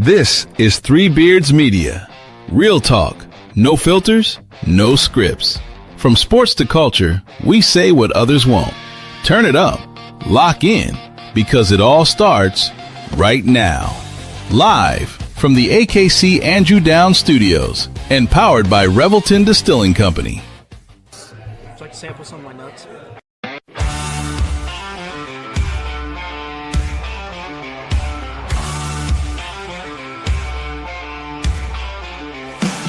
This is Three Beards Media. Real talk, no filters, no scripts. From sports to culture, we say what others won't. Turn it up, lock in, because it all starts right now. Live from the AKC Andrew Downs Studios and powered by Revelton Distilling Company. Would you like to sample some of my nuts?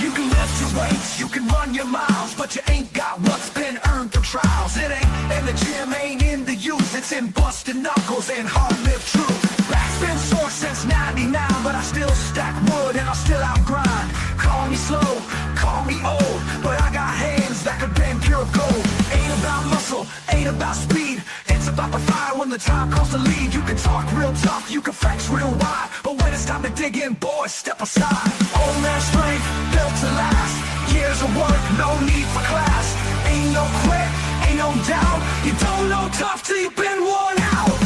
You can lift your weights, you can run your miles, but you ain't got what's been earned through trials. It ain't in the gym, ain't in the youth, it's in busting knuckles and hard-lived truth. Back's been sore since 99, but I still stack wood and I still outgrind. Call me slow, call me old, but I got hands that could bend pure gold. Ain't about muscle, ain't about speed, it's about the fire when the time comes to lead. You can talk real tough, you can flex real wide, but when it's time to dig in, boys, step aside. Old man strength, built to last, years of work, no need for class. Ain't no quit, ain't no doubt, you don't know tough till you've been worn out.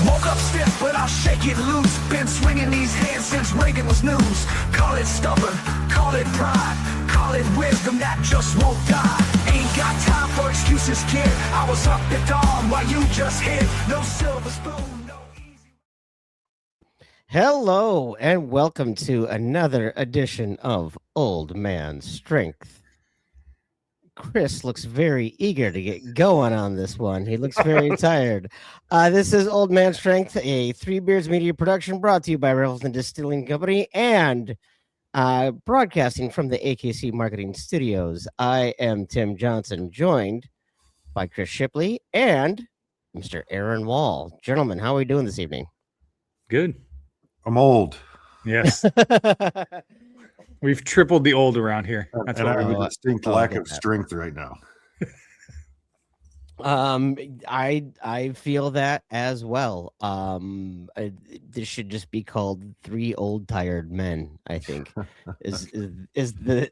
Woke up stiff, but I'll shake it loose. Been swinging these hands since Reagan was news. Call it stubborn, call it pride, call it wisdom that just won't die. Ain't got time for excuses, kid. I was up at dawn while you just hid. No silver spoon, no easy. Hello, and welcome to another edition of Old Man Strength. Chris looks very eager to get going on this one. He looks very tired. This is Old Man Strength, a Three Beards Media production brought to you by Revelton Distilling Company and broadcasting from the AKC Marketing Studios. I am Tim Johnson, joined by Chris Shipley and Mr. Aaron Wall. Gentlemen, how are we doing this evening? Good. I'm old. Yes. We've tripled the old around here. And That's I what have we're a distinct lack get of that. strength right now. I feel that as well. This should just be called Three Old Tired Men, I think. is the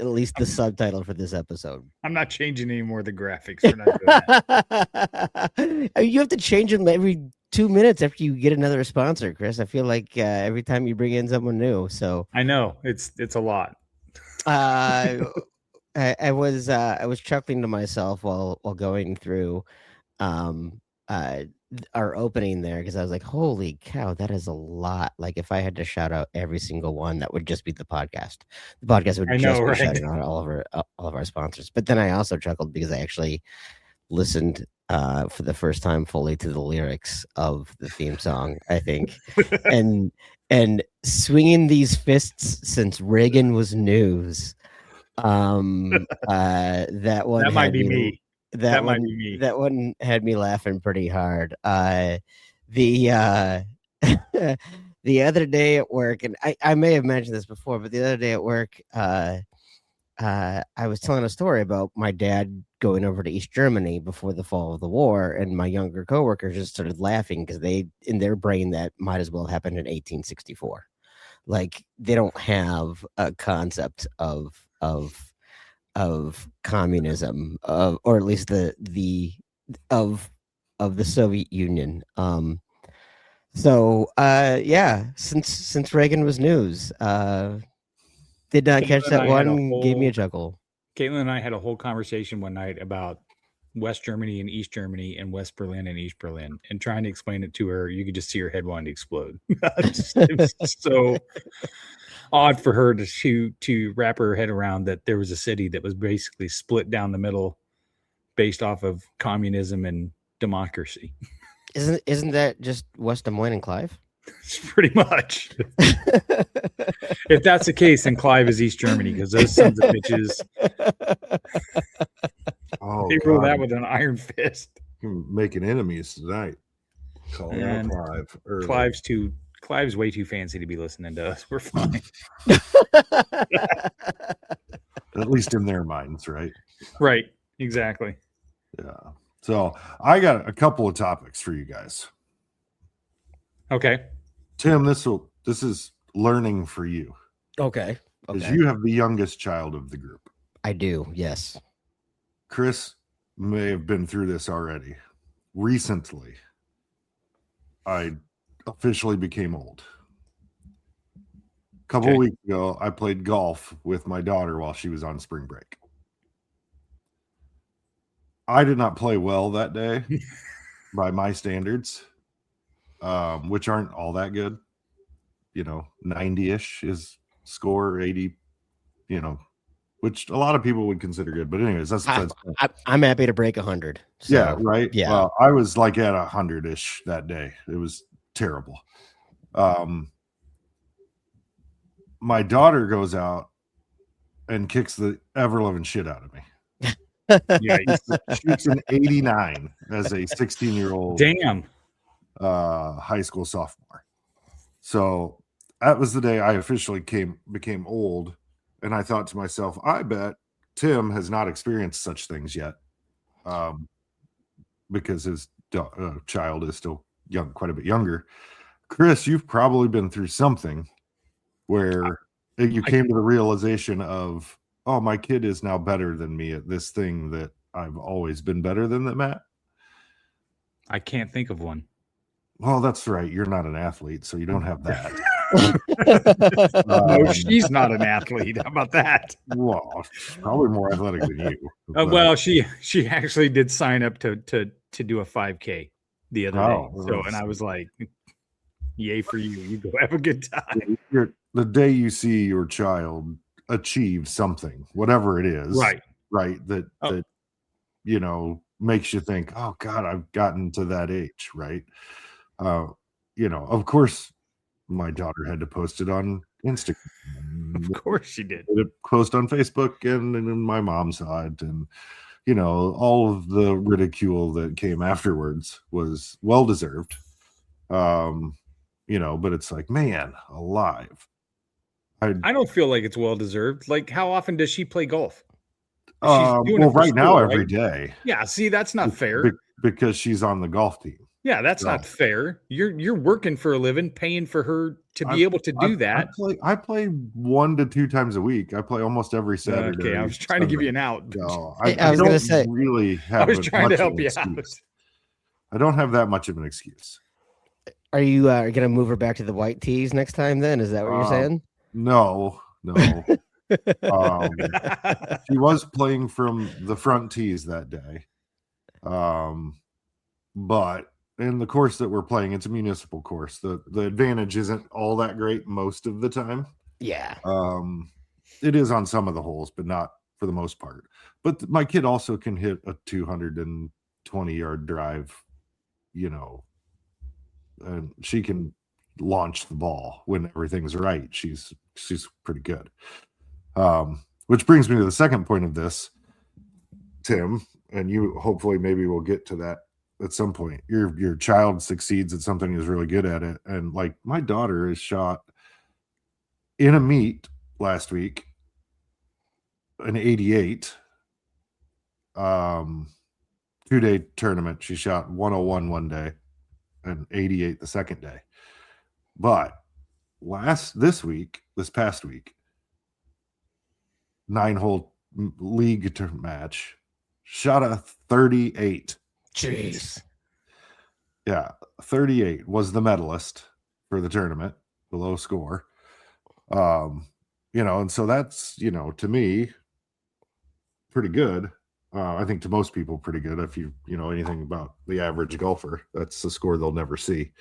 at least the subtitle for this episode. I'm not changing any more of the graphics. We're not doing that. You have to change them every 2 minutes after you get another sponsor, Chris. I feel like every time you bring in someone new. So I know it's a lot. I was chuckling to myself while going through our opening there, because I was like, holy cow, that is a lot. Like, if I had to shout out every single one, that would just be the podcast. The podcast would I just know, be right? shouting out all of our sponsors. But then I also chuckled because I actually listened for the first time fully to the lyrics of the theme song, I think. and swinging these fists since Reagan was news. That one That might had be me. That might be me. That one had me laughing pretty hard. The other day at work, and I may have mentioned this before, but the other day at work, I was telling a story about my dad going over to East Germany before the fall of the war, and my younger coworkers just started laughing because they, in their brain, that might as well happen in 1864. Like, they don't have a concept of communism, or at least the Soviet Union. Since Reagan was news, did not catch that one. Gave me a chuckle. Caitlin and I had a whole conversation one night about West Germany and East Germany and West Berlin and East Berlin, and trying to explain it to her. You could just see her head wanting to explode. It was so odd for her to wrap her head around that there was a city that was basically split down the middle based off of communism and democracy. Isn't that just West Des Moines and Clive? It's pretty much. If that's the case, then Clive is East Germany, because those sons of bitches, Oh, they rule God. that with an iron fist. I'm making enemies tonight. Calling out And Clive. early. Clive's way too fancy to be listening to us. We're fine. At least in their minds, right? Right. Exactly. Yeah. So I got a couple of topics for you guys. Okay. Tim, this is learning for you. Okay. Because you have the youngest child of the group. I do. Yes. Chris may have been through this already. Recently, I officially became old. A couple of weeks ago, I played golf with my daughter while she was on spring break. I did not play well that day by my standards, which aren't all that good. 90-ish is score, 80, which a lot of people would consider good. But anyways, I'm happy to break 100. So, yeah, right. Yeah. Well, I was like at 100-ish that day. It was terrible. My daughter goes out and kicks the ever-loving shit out of me. Yeah, shoots an 89 as a 16-year-old. Damn. High school sophomore. So that was the day I officially became old, and I thought to myself, I bet Tim has not experienced such things yet, because his child is still young, quite a bit younger. Chris, you've probably been through something where you came to the realization of, oh, my kid is now better than me at this thing that I've always been better than them at. I can't think of one. Well, that's right. You're not an athlete, so you don't have that. No, she's not an athlete. How about that? Well, probably more athletic than you. Well, she actually did sign up to do a 5K the other day. So, and I was like, yay for you. You go have a good time. The day you see your child achieve something, whatever it is, right, that makes you think, oh God, I've gotten to that age, right? Of course, my daughter had to post it on Instagram. Of course she did. Post on Facebook, and my mom saw it, and all of the ridicule that came afterwards was well deserved. But it's like, man, alive. I don't feel like it's well deserved. Like, how often does she play golf? Right now, every day. Yeah, see, that's not fair. Because she's on the golf team. Yeah, that's not fair. You're working for a living, paying for her to be able to do that. I play 1 to 2 times a week. I play almost every Saturday. Okay, I was trying to give you an out. No, I was going to say, really have. I was trying to help you out. I don't have that much of an excuse. Are you going to move her back to the white tees next time? Then is that what you're saying? No. She was playing from the front tees that day. But in the course that we're playing, it's a municipal course. The advantage isn't all that great most of the time. Yeah. It is on some of the holes, but not for the most part. But my kid also can hit a 220-yard drive, and she can launch the ball when everything's right. She's pretty good. Which brings me to the second point of this, Tim, and you hopefully maybe we'll get to that at some point. Your child succeeds at something, is really good at it. And like my daughter is shot in a meet last week, an 88, 2-day tournament. She shot 101 one day and 88 the second day. But this past week, 9-hole league match, shot a 38. Jeez. Yeah, 38 was the medalist for the tournament, the low score. And so that's, to me, pretty good. I think to most people, pretty good. If you know anything about the average golfer, that's the score they'll never see.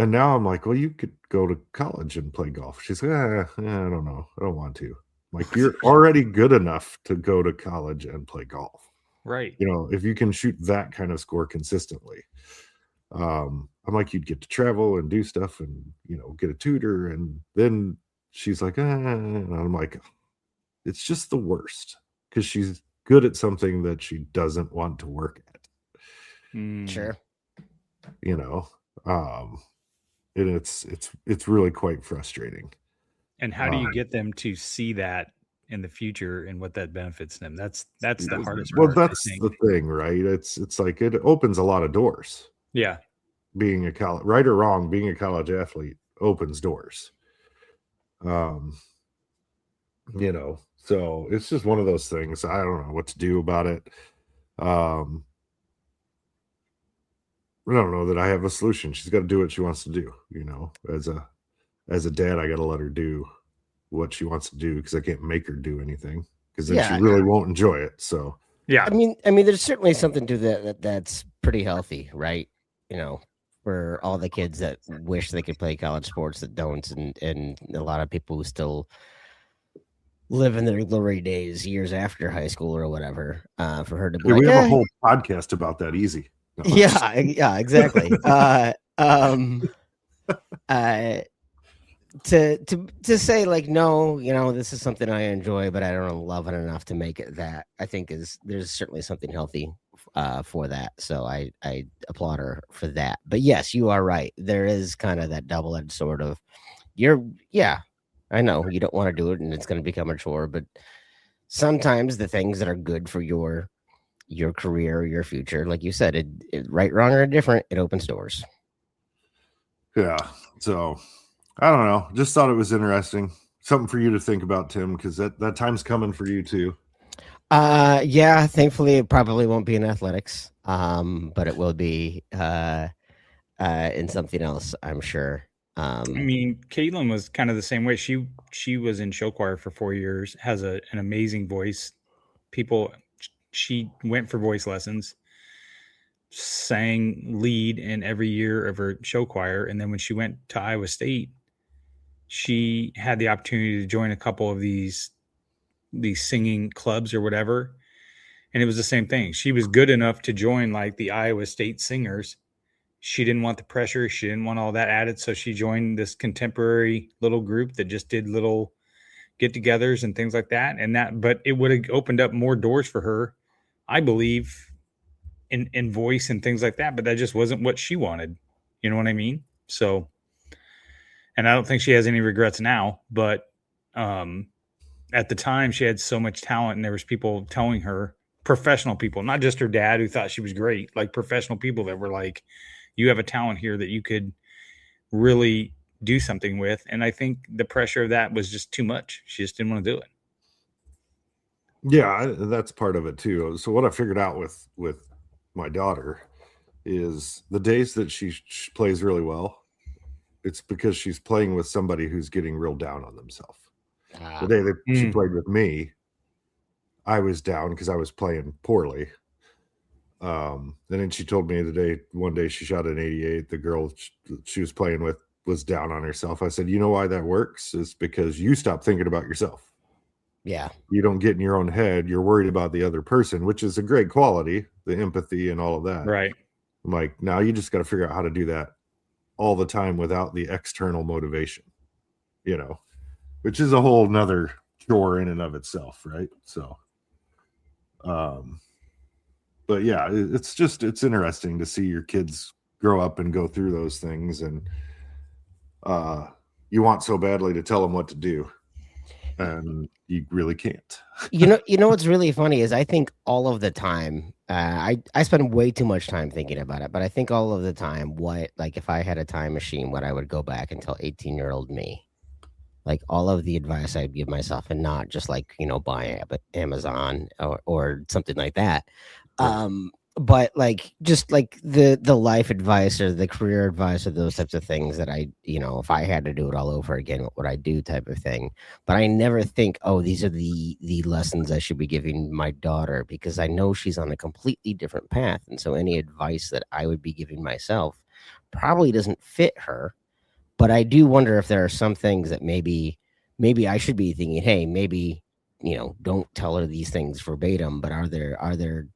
And now I'm like, well, you could go to college and play golf. She's like, I don't know. I don't want to. I'm like, you're already good enough to go to college and play golf. Right. If you can shoot that kind of score consistently. I'm like, you'd get to travel and do stuff and, get a tutor. And then she's like, and I'm like, it's just the worst because she's good at something that she doesn't want to work at. Sure. And it's really quite frustrating. And how do you get them to see that in the future and what that benefits them? That's the hardest part. Well, that's the thing, right? It's like it opens a lot of doors. Yeah. Being a college, right or wrong, being a college athlete opens doors. So it's just one of those things. I don't know what to do about it. don't know that I have a solution. She's got to do what she wants to do. As a dad, I got to let her do what she wants to do because I can't make her do anything because then she really won't enjoy it. So Yeah. I mean, there's certainly something to that's pretty healthy, right? For all the kids that wish they could play college sports that don't, and a lot of people who still live in their glory days years after high school or whatever, for her to be we have a whole podcast about that. Easy. No. Yeah, exactly. To say like, no, this is something I enjoy, but I don't love it enough to make it that, I think there's certainly something healthy for that. So I applaud her for that. But yes, you are right. There is kind of that double-edged sword of I know you don't want to do it and it's going to become a chore, but sometimes the things that are good for your career, your future, like you said, it right, wrong, or indifferent, it opens doors. Yeah. So I don't know. Just thought it was interesting. Something for you to think about, Tim, because that time's coming for you too. Yeah, thankfully it probably won't be in athletics. But it will be in something else, I'm sure. I mean, Caitlin was kind of the same way. She was in show choir for 4 years, has an amazing voice. She went for voice lessons, sang lead in every year of her show choir. And then when she went to Iowa State, she had the opportunity to join a couple of these singing clubs or whatever. And it was the same thing. She was good enough to join like the Iowa State Singers. She didn't want the pressure. She didn't want all that added. So she joined this contemporary little group that just did little get-togethers and things like that. But it would have opened up more doors for her, I believe, in voice and things like that. But that just wasn't what she wanted. You know what I mean? So, and I don't think she has any regrets now, but at the time she had so much talent, and there was people telling her, professional people, not just her dad who thought she was great, like professional people that were like, you have a talent here that you could really do something with. And I think the pressure of that was just too much. She just didn't want to do it. Yeah, that's part of it too. So what I figured out with my daughter is the days that she plays really well, it's because she's playing with somebody who's getting real down on themselves. The day that she played with me, I was down because I was playing poorly. And then she told me one day she shot an 88. The girl she was playing with was down on herself. I said, you know why that works? It's because you stop thinking about yourself. Yeah. You don't get in your own head. You're worried about the other person, which is a great quality, the empathy and all of that. Right. I'm like, now you just got to figure out how to do that all the time without the external motivation, which is a whole nother chore in and of itself. Right. So, but yeah, it's interesting to see your kids grow up and go through those things. And, you want so badly to tell them what to do, and you really can't. You know what's really funny is I think all of the time, I spend way too much time thinking about it, but I think all of the time, if I had a time machine, what I would go back and tell 18-year-old me, like all of the advice I'd give myself, and not just like, buy Amazon or something like that. But like, just like the life advice or the career advice or those types of things that I, if I had to do it all over again, what would I do type of thing. But I never think, oh, these are the lessons I should be giving my daughter, because I know she's on a completely different path. And so any advice that I would be giving myself probably doesn't fit her. But I do wonder if there are some things that maybe I should be thinking, hey, maybe, don't tell her these things verbatim, but are there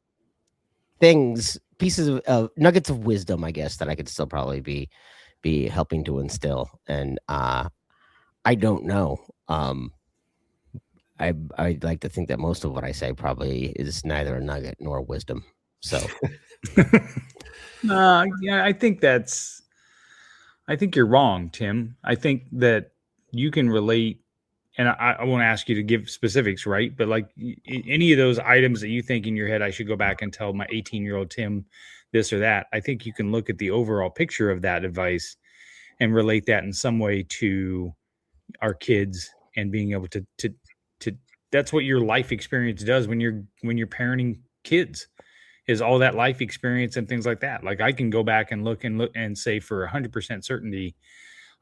things, pieces of nuggets of wisdom, I guess, that I could still probably be helping to instill. And I don't know. I'd like to think that most of what I say probably is neither a nugget nor wisdom. So yeah, I think you're wrong, Tim. I think that you can relate, and I won't ask you to give specifics, right? But like any of those items that you think in your head, I should go back and tell my 18-year-old Tim this or that. I think you can look at the overall picture of that advice and relate that in some way to our kids, and being able to that's what your life experience does when you're parenting kids. is all that life experience and things like that. Like I can go back and look and say for 100% certainty,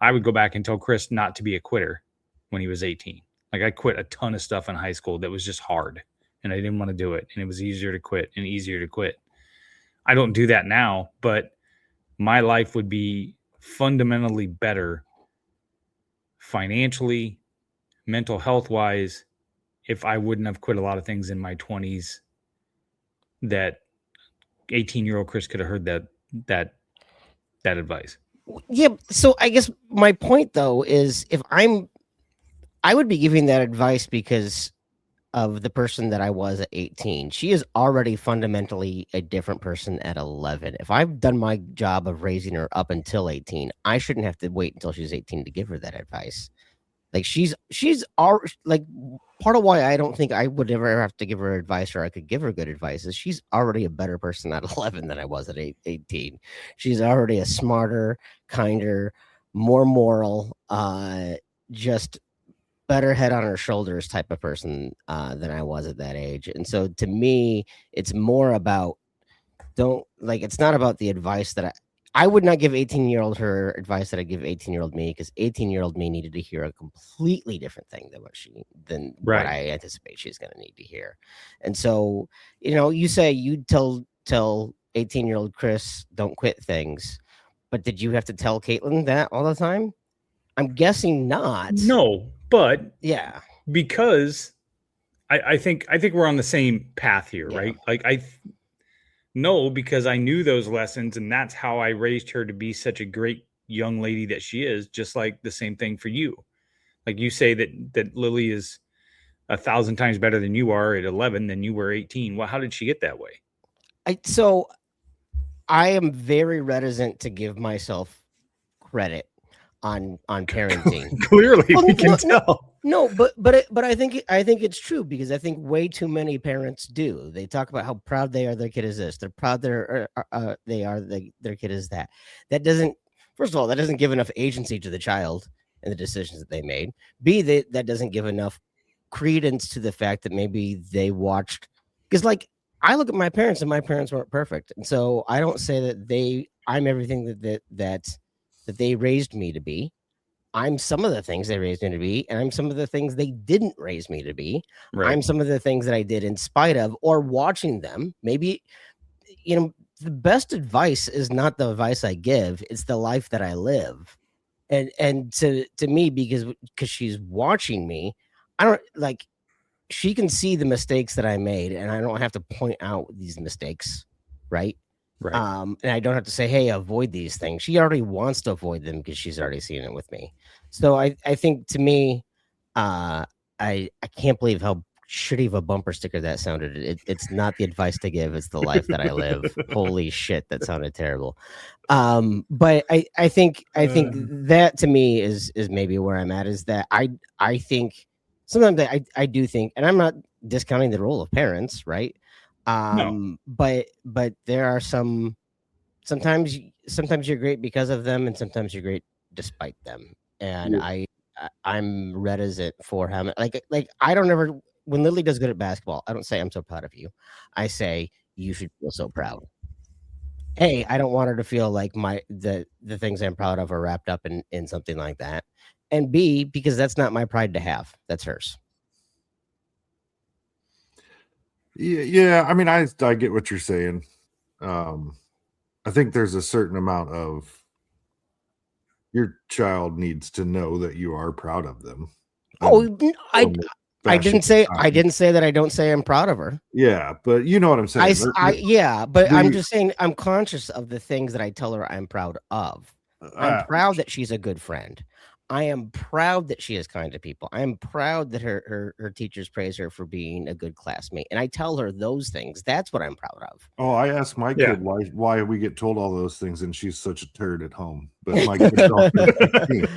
I would go back and tell Chris not to be a quitter when he was 18. Like I quit a ton of stuff in high school that was just hard and I didn't want to do it. And it was easier to quit and easier to quit. I don't do that now, but my life would be fundamentally better financially, mental health wise, if I wouldn't have quit a lot of things in my 20s that 18-year-old Chris could have heard that advice. Yeah. So I guess my point though is I would be giving that advice because of the person that I was at 18. She is already fundamentally a different person at 11. If I've done my job of raising her up until 18, I shouldn't have to wait until she's 18 to give her that advice. Like she's already, like, part of why I don't think I would ever have to give her advice or I could give her good advice is she's already a better person at 11 than I was at 18. She's already a smarter, kinder, more moral, just better head on her shoulders type of person than I was at that age. And so to me, it's more about it's not about the advice that I would not give 18-year-old her advice that I give 18-year-old me, because 18-year-old me needed to hear a completely different thing than what I anticipate she's going to need to hear. And so, you say you tell 18-year-old Chris don't quit things, but did you have to tell Caitlin that all the time? I'm guessing not. No, but yeah, because I think we're on the same path here, right? Like no, because I knew those lessons, and that's how I raised her to be such a great young lady that she is. Just like the same thing for you. Like you say that Lily is 1,000 times better than you are at 11 than you were 18. Well, how did she get that way? So I am very reticent to give myself credit on parenting. Clearly, we can tell. No, but I think it's true, because I think way too many parents do. They talk about how proud they are their kid is this. They're proud their kid is that. That doesn't, first of all, that doesn't give enough agency to the child and the decisions that they made. B, that doesn't give enough credence to the fact that maybe they watched, because like I look at my parents and my parents weren't perfect, and so I don't say that I'm everything that they raised me to be. I'm some of the things they raised me to be, and I'm some of the things they didn't raise me to be. Right. I'm some of the things that I did in spite of or watching them. Maybe, the best advice is not the advice I give, it's the life that I live. And to me, because she's watching me, I don't like, she can see the mistakes that I made, and I don't have to point out these mistakes. Right. Right. And I don't have to say, hey, avoid these things. She already wants to avoid them because she's already seen it with me. So I think, to me, I can't believe how shitty of a bumper sticker that sounded. It's not the advice to give, it's the life that I live. Holy shit, that sounded terrible. But I think that, to me, is maybe where I'm at, is that I think sometimes I do think, and I'm not discounting the role of parents, right? No. But there are sometimes you're great because of them, and sometimes you're great despite them. And yeah. I'm reticent for him. Like I don't ever, when Lily does good at basketball, I don't say I'm so proud of you. I say you should feel so proud. A, I don't want her to feel like the things I'm proud of are wrapped up in something like that. And B, because that's not my pride to have. That's hers. Yeah. I mean, I get what you're saying. I think there's a certain amount of, your child needs to know that you are proud of them. I didn't say that I don't say I'm proud of her. Yeah, but you know what I'm saying. I'm just saying I'm conscious of the things that I tell her I'm proud of. I'm proud that she's a good friend. I am proud that she is kind to people. I am proud that her teachers praise her for being a good classmate. And I tell her those things. That's what I'm proud of. Oh, I asked my kid why we get told all those things, and she's such a turd at home. But my kid's also 15,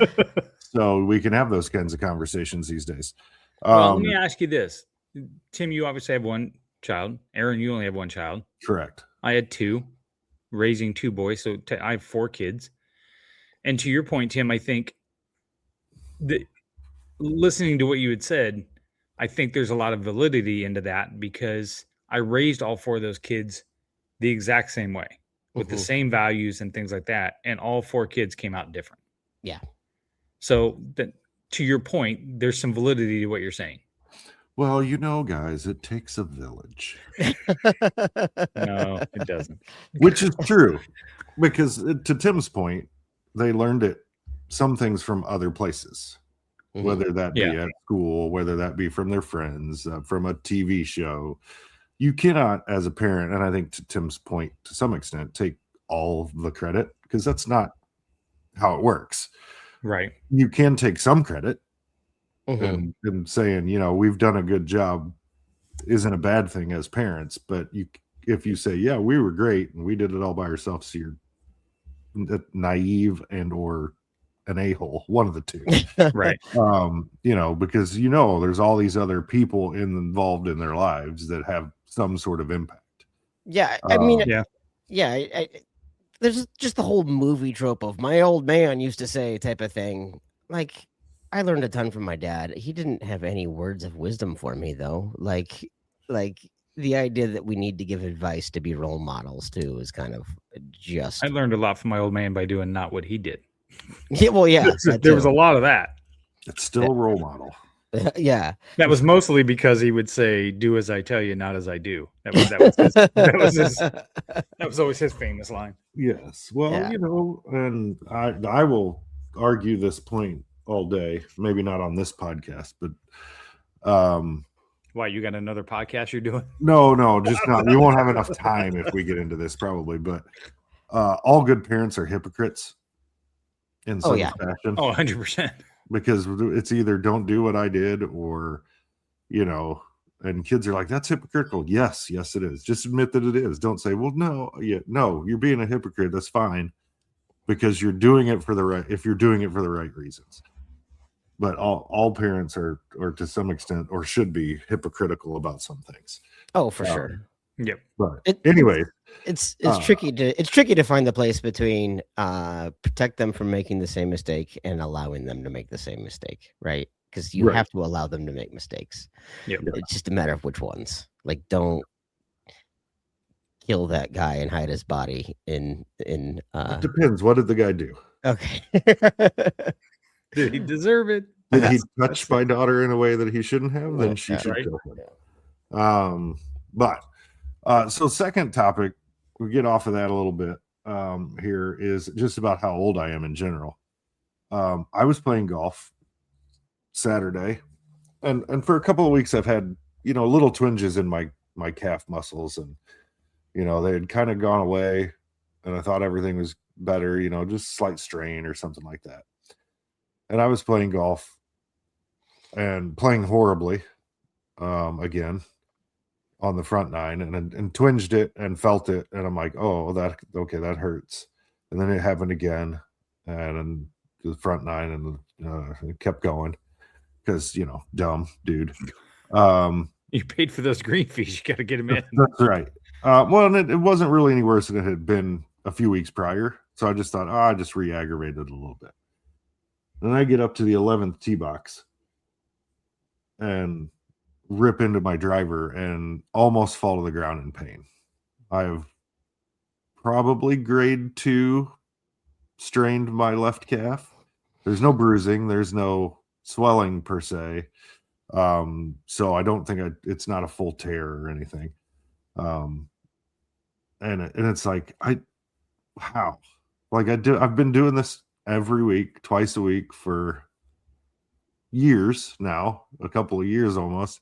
so we can have those kinds of conversations these days. Well, let me ask you this. Tim, you obviously have one child. Aaron, you only have one child. Correct. I had two, raising two boys. So I have 4 kids. And to your point, Tim, I think, listening to what you had said, I think there's a lot of validity into that, because I raised all 4 of those kids the exact same way with the Mhm. same values and things like that. And all 4 kids came out different. Yeah. So to your point, there's some validity to what you're saying. Well, guys, it takes a village, No, it doesn't. which is true because to Tim's point, they learned some things from other places, Mhm. whether that be Yeah. at school, whether that be from their friends, from a TV show. You cannot, as a parent, and I think to Tim's point, to some extent, take all of the credit because that's not how it works. Right. You can take some credit Mhm. and saying, we've done a good job isn't a bad thing as parents, but if you say, yeah, we were great and we did it all by ourselves, so you're naive and or an a-hole, one of the two. Right. Because there's all these other people involved in their lives that have some sort of impact. Yeah, I mean, Yeah. there's just the whole movie trope of my old man used to say type of thing. Like, I learned a ton from my dad. He didn't have any words of wisdom for me, though. Like the idea that we need to give advice to be role models too is kind of just. I learned a lot from my old man by doing not what he did. Yeah, well, yeah, There was a lot of that. It's still a role model. Yeah, That was mostly because he would say, "Do as I tell you, not as I do." That was always his famous line. Yes. Well, Yeah. and I will argue this point all day, maybe not on this podcast, but Why, you got another podcast you're doing? no, just not. We won't have enough time if we get into this probably, but all good parents are hypocrites in some fashion. Oh, 100%. Because it's either don't do what I did or, and kids are like, that's hypocritical. Yes, it is. Just admit that it is. Don't say, well, no, you're being a hypocrite. That's fine because you're doing it for the right reasons. But all parents are to some extent or should be hypocritical about some things. Oh, for sure. Yep. But anyway, it's tricky to find the place between protect them from making the same mistake and allowing them to make the same mistake, right? Because you have to allow them to make mistakes. Yep. It's just a matter of which ones. Like, don't kill that guy and hide his body in it depends. What did the guy do? Okay. Did he deserve it? Did he touch my daughter in a way that he shouldn't have? Then she should kill him. So second topic, we get off of that a little bit. Here is just about how old I am in general. I was playing golf Saturday, and for a couple of weeks I've had little twinges in my calf muscles, and they had kind of gone away, and I thought everything was better, just slight strain or something like that. And I was playing golf and playing horribly again on the front nine and twinged it and felt it, and I'm like, oh, that hurts. And then it happened again, and the front nine, and it kept going because dumb dude. You paid for those green fees. You got to get them in. That's right. Well, and it wasn't really any worse than it had been a few weeks prior, so I just thought, I just re-aggravated it a little bit. Then I get up to the 11th tee box and rip into my driver and almost fall to the ground in pain. I have probably grade 2 strained my left calf. There's no bruising. There's no swelling per se. So I don't think it's not a full tear or anything. And it's like, I've been doing this every week, twice a week for years now, a couple of years almost.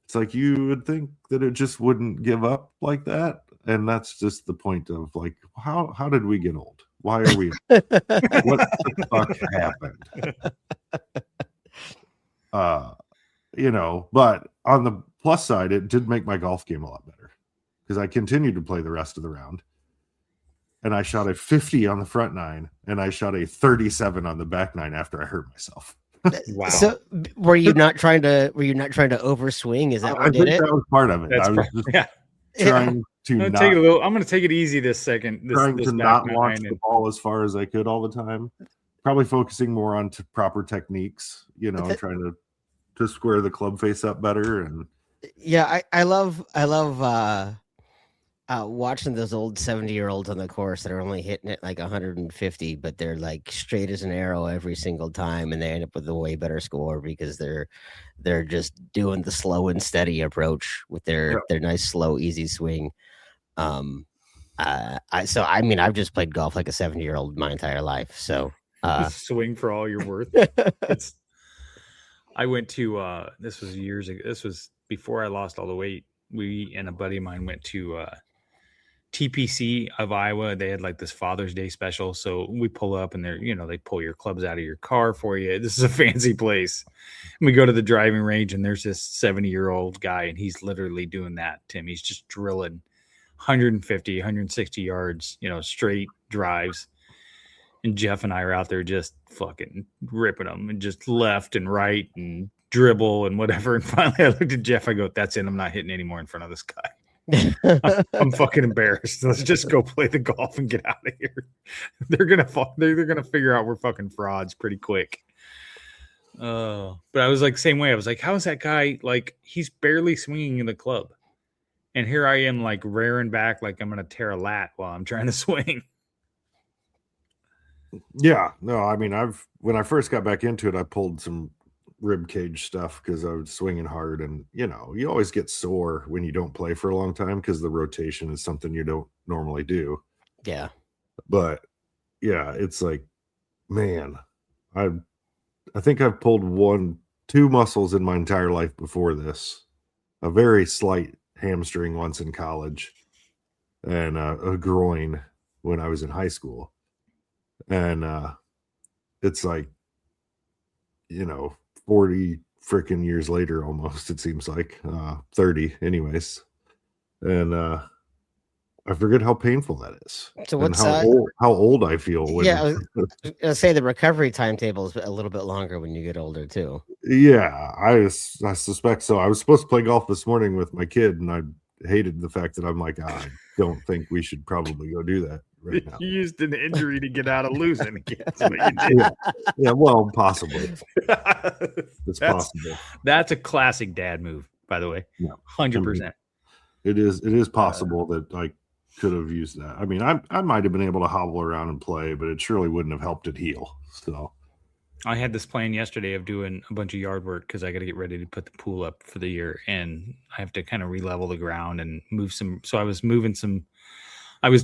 It's like you would think that it just wouldn't give up like that, and that's just the point of like, how did we get old? Why are we? What the fuck happened? But on the plus side, it did make my golf game a lot better because I continued to play the rest of the round. And I shot a 50 on the front nine, and I shot a 37 on the back nine after I hurt myself. Wow. So were you not trying to overswing? Is that what I did think it? that was part of it. I was just trying to I'm not going to take it easy this second. trying this to back not launch nine the ball as far as I could all the time. Probably focusing more on proper techniques, trying to square the club face up better. And Yeah, I love Watching those old 70-year-olds on the course that are only hitting it like 150, but they're like straight as an arrow every single time, and they end up with a way better score because they're just doing the slow and steady approach with their nice slow easy swing. I mean, I've just played golf like a 70-year-old my entire life. So swing for all you're worth. I went to this was years ago. This was before I lost all the weight. We and a buddy of mine went to TPC of Iowa. They had like this Father's Day special. So we pull up and they pull your clubs out of your car for you. This is a fancy place. And we go to the driving range and there's this 70-year-old guy and he's literally doing that, Tim. He's just drilling 150, 160 yards, straight drives. And Jeff and I are out there just fucking ripping them and just left and right and dribble and whatever. And finally I looked at Jeff. I go, that's it. I'm not hitting any more in front of this guy. I'm fucking embarrassed. Let's just go play the golf and get out of here. They're gonna figure out we're fucking frauds pretty quick. But I was like, same way. I was like, how is that guy like? He's barely swinging in the club, and here I am like rearing back like I'm gonna tear a lat while I'm trying to swing. Yeah, no, I mean, when I first got back into it, I pulled some rib cage stuff because I was swinging hard, and you always get sore when you don't play for a long time because the rotation is something you don't normally do. Yeah, but yeah, it's like, man, I think I've pulled 2 muscles in my entire life before this. A very slight hamstring once in college, and a groin when I was in high school, and it's like 40 freaking years later, almost, it seems like 30 anyways. And I forget how painful that is. So what's how old I feel when, I was gonna say the recovery timetable is a little bit longer when you get older too. Yeah, I suspect so. I was supposed to play golf this morning with my kid, and I hated the fact that I'm like, I don't think we should probably go do that right now. You used an injury to get out of losing again. Yeah, well, possibly. It's possible. That's a classic dad move, by the way. Yeah, 100%. It is possible that I could have used that. I mean, I might have been able to hobble around and play, but it surely wouldn't have helped it heal. So I had this plan yesterday of doing a bunch of yard work because I got to get ready to put the pool up for the year, and I have to kind of re-level the ground and move some. So I was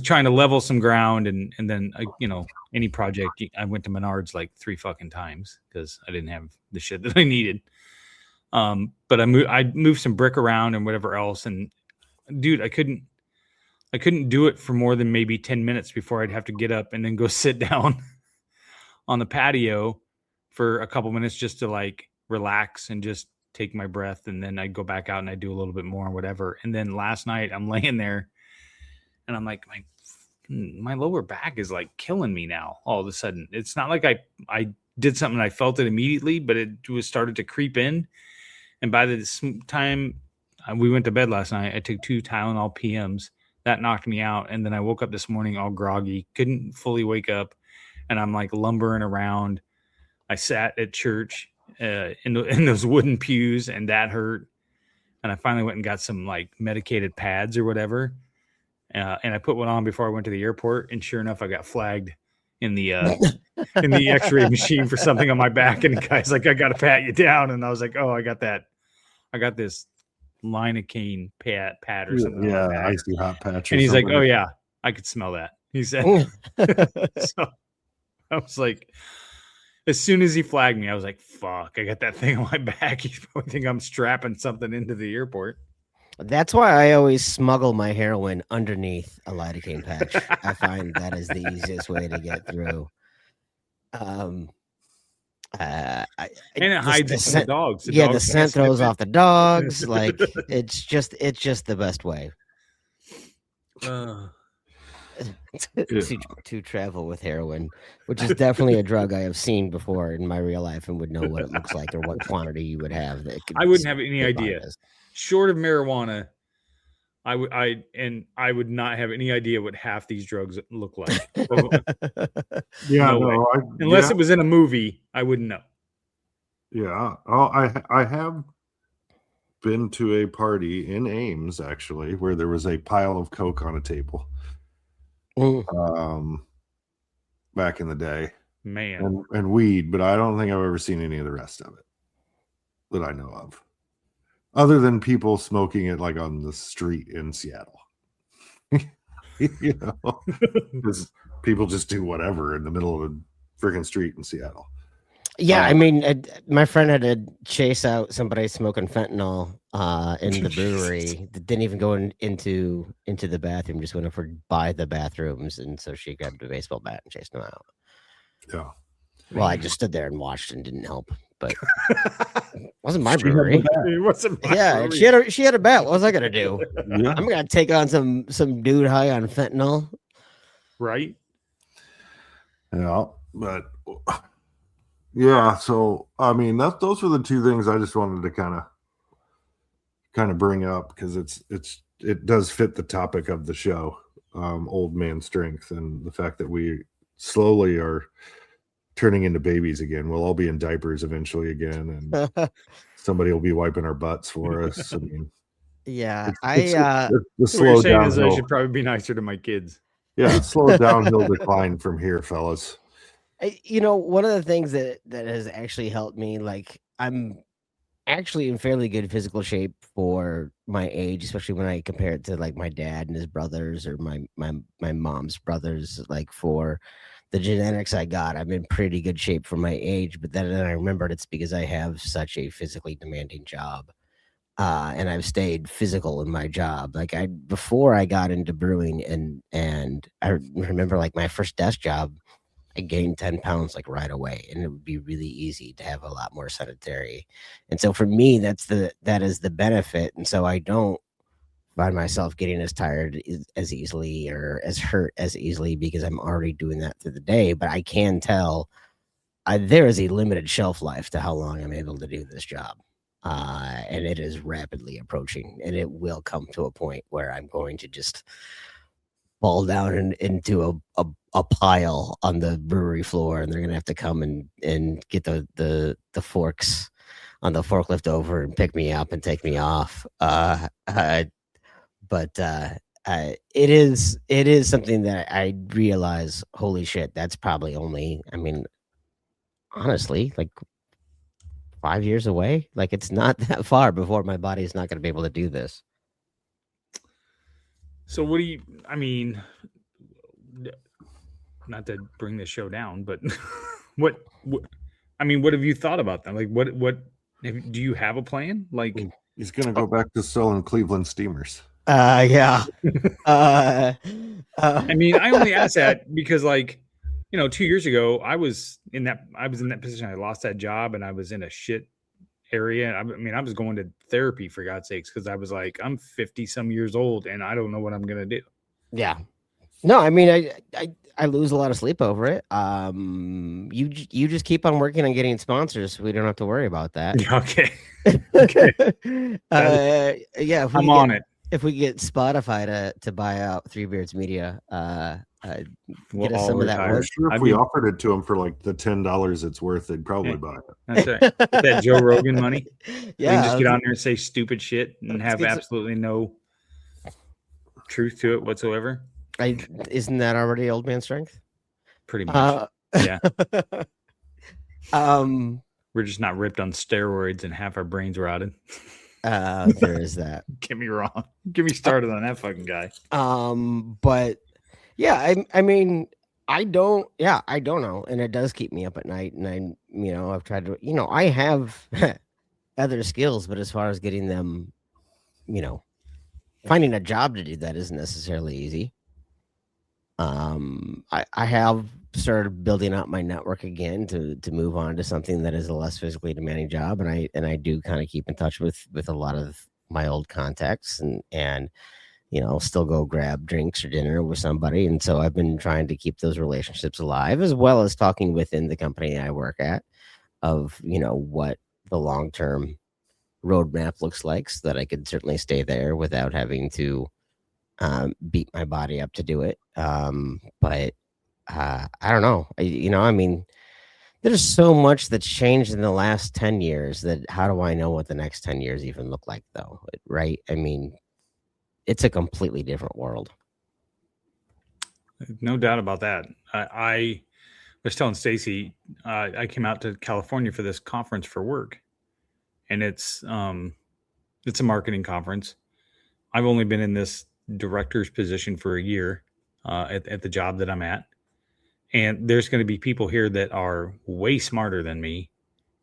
trying to level some ground, and then any project, I went to Menards like 3 fucking times because I didn't have the shit that I needed. But I moved some brick around and whatever else, and dude, I couldn't do it for more than maybe 10 minutes before I'd have to get up and then go sit down on the patio for a couple minutes just to like relax and just take my breath. And then I'd go back out and I'd do a little bit more and whatever. And then last night I'm laying there and I'm like, my lower back is like killing me now. All of a sudden, it's not like I did something and I felt it immediately, but it was started to creep in. And by the time we went to bed last night, I took 2 Tylenol PMs. That knocked me out. And then I woke up this morning all groggy, couldn't fully wake up. And I'm like lumbering around. I sat at church in those wooden pews, and that hurt. And I finally went and got some like medicated pads or whatever. And I put one on before I went to the airport. And sure enough, I got flagged in the X-ray machine for something on my back. And the guy's like, I got to pat you down. And I was like, oh, I got this lidocaine pad or something. Yeah, like icy hot patch. And he's like, oh yeah, I could smell that. He said. So I was like, as soon as he flagged me, I was like, fuck, I got that thing on my back. He's probably think I'm strapping something into the airport. That's why I always smuggle my heroin underneath a lidocaine patch. I find that is the easiest way to get through. And it hides it from the dogs. The scent throws off the dogs. Like it's just the best way to travel with heroin, which is definitely a drug I have seen before in my real life and would know what it looks like or what quantity you would have. I wouldn't have any idea. Short of marijuana, I would not have any idea what half these drugs look like. Unless it was in a movie, I wouldn't know. Yeah, I have been to a party in Ames, actually, where there was a pile of Coke on a table. Back in the day. Man. And weed, but I don't think I've ever seen any of the rest of it that I know of. Other than people smoking it like on the street in Seattle. You know, because people just do whatever in the middle of a freaking street in Seattle. Yeah, I mean, my friend had to chase out somebody smoking fentanyl in the brewery. Didn't even go into the bathroom, just went over by the bathrooms, and so she grabbed a baseball bat and chased him out. Yeah. Well, I just stood there and watched and didn't help, but it wasn't my brewery. It wasn't my Yeah, brewery. she had a bat. What was I gonna do? Yeah. I'm gonna take on some dude high on fentanyl. Right? Yeah, but yeah, so I mean those were the two things I just wanted to kind of bring up because it does fit the topic of the show, old man strength, and the fact that we slowly are turning into babies again. We'll all be in diapers eventually again, and somebody will be wiping our butts for us. I mean, Yeah, it's the What you're slow saying is I downhill. should probably be nicer to my kids. Yeah, slow downhill decline from here, fellas. One of the things that has actually helped me, like I'm actually in fairly good physical shape for my age, especially when I compare it to like my dad and his brothers or my mom's brothers. Like for the genetics I got, I'm in pretty good shape for my age. But then I remembered it's because I have such a physically demanding job. And I've stayed physical in my job. Like before I got into brewing and I remember like my first desk job, I gained 10 pounds like right away, and it would be really easy to have a lot more sedentary. And so for me, that is the benefit. And so I don't find myself getting as tired as easily or as hurt as easily because I'm already doing that through the day. But I can tell there is a limited shelf life to how long I'm able to do this job. And it is rapidly approaching, and it will come to a point where I'm going to just fall down into a pile on the brewery floor, and they're gonna have to come and get the forks on the forklift over and pick me up and take me off. But it is something that I realize, holy shit, that's probably only, I mean, honestly, like 5 years away. Like it's not that far before my body is not going to be able to do this. So I mean, not to bring the show down, but what have you thought about them? Like do you have a plan? Like He's gonna go back to selling Cleveland Steamers. Yeah. I mean, I only asked that because 2 years ago, I was in that position. I lost that job and I was in a shit area. I mean, I was going to therapy for God's sakes, because I was like, I'm 50 some years old and I don't know what I'm going to do. Yeah. No, I mean, I lose a lot of sleep over it. You just keep on working on getting sponsors, so we don't have to worry about that. Okay. Okay. Yeah. I'm on it. If we get Spotify to buy out Three Beards Media, We'll get us all some of that retire. work. Sure, if we offered it to them for like the $10 it's worth, they'd probably Yeah. buy it. That's right. Get that Joe Rogan money. You Yeah. can just get on there and say stupid shit and Let's have get some- absolutely no truth to it whatsoever. Isn't that already old man strength? Pretty much. Yeah. We're just not ripped on steroids and half our brains rotted. There is that. Get me wrong. Get me started on that fucking guy. But yeah, I mean, I don't know. And it does keep me up at night. And I've tried to, I have other skills, but as far as getting them, finding a job to do that isn't necessarily easy. I have started building out my network again to move on to something that is a less physically demanding job. And I do kind of keep in touch with a lot of my old contacts and still go grab drinks or dinner with somebody. And so I've been trying to keep those relationships alive, as well as talking within the company I work at of, what the long-term roadmap looks like, so that I could certainly stay there without having to beat my body up to do it. But I don't know. I mean, There's so much that's changed in the last 10 years that how do I know what the next 10 years even look like, though? Right? I mean, it's a completely different world. No doubt about that. I was telling Stacy, I came out to California for this conference for work, and it's a marketing conference. I've only been in this director's position for a year at the job that I'm at. And there's going to be people here that are way smarter than me.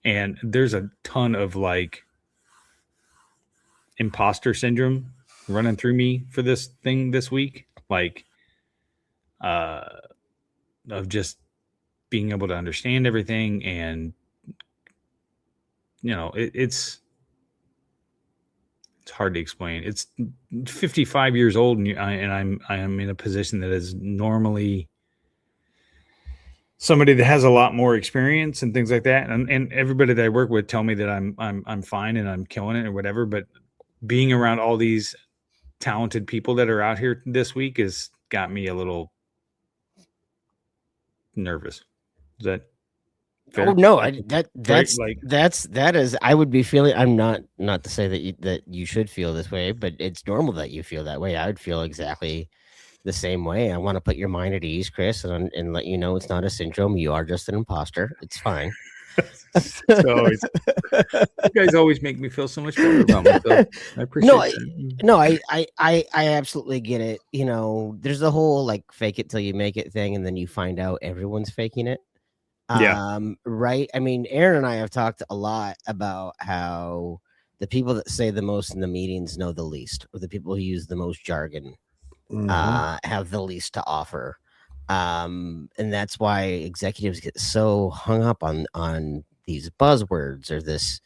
And there's a ton of like imposter syndrome running through me for this thing this week. Like, of just being able to understand everything. And, it's hard to explain. It's 55 years old and I'm in a position that is normally somebody that has a lot more experience and things like that. And everybody that I work with tell me that I'm fine and I'm killing it or whatever. But being around all these talented people that are out here this week has got me a little nervous. Is that fair? Oh no, that is I would be feeling. I'm not to say that you should feel this way, but it's normal that you feel that way. I would feel exactly the same way. I want to put your mind at ease, Chris, and let you know it's not a syndrome. You are just an imposter. It's fine. You guys always make me feel so much better about myself. I appreciate that. I absolutely get it. There's the whole like fake it till you make it thing, and then you find out everyone's faking it. Yeah. Right. I mean, Aaron and I have talked a lot about how the people that say the most in the meetings know the least, or the people who use the most jargon have the least to offer. And that's why executives get so hung up on these buzzwords or this,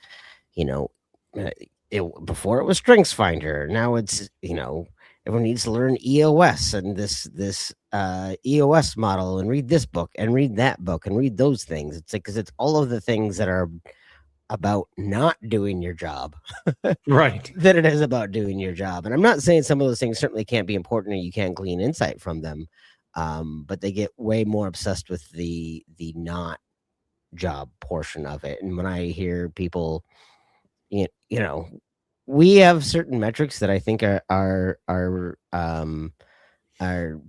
before it was StrengthsFinder. Now it's, everyone needs to learn EOS and this EOS model and read this book and read that book and read those things. It's like, because it's all of the things that are about not doing your job, right? That it is about doing your job. And I'm not saying some of those things certainly can't be important and you can't glean insight from them. But they get way more obsessed with the not job portion of it. And when I hear people, we have certain metrics that I think are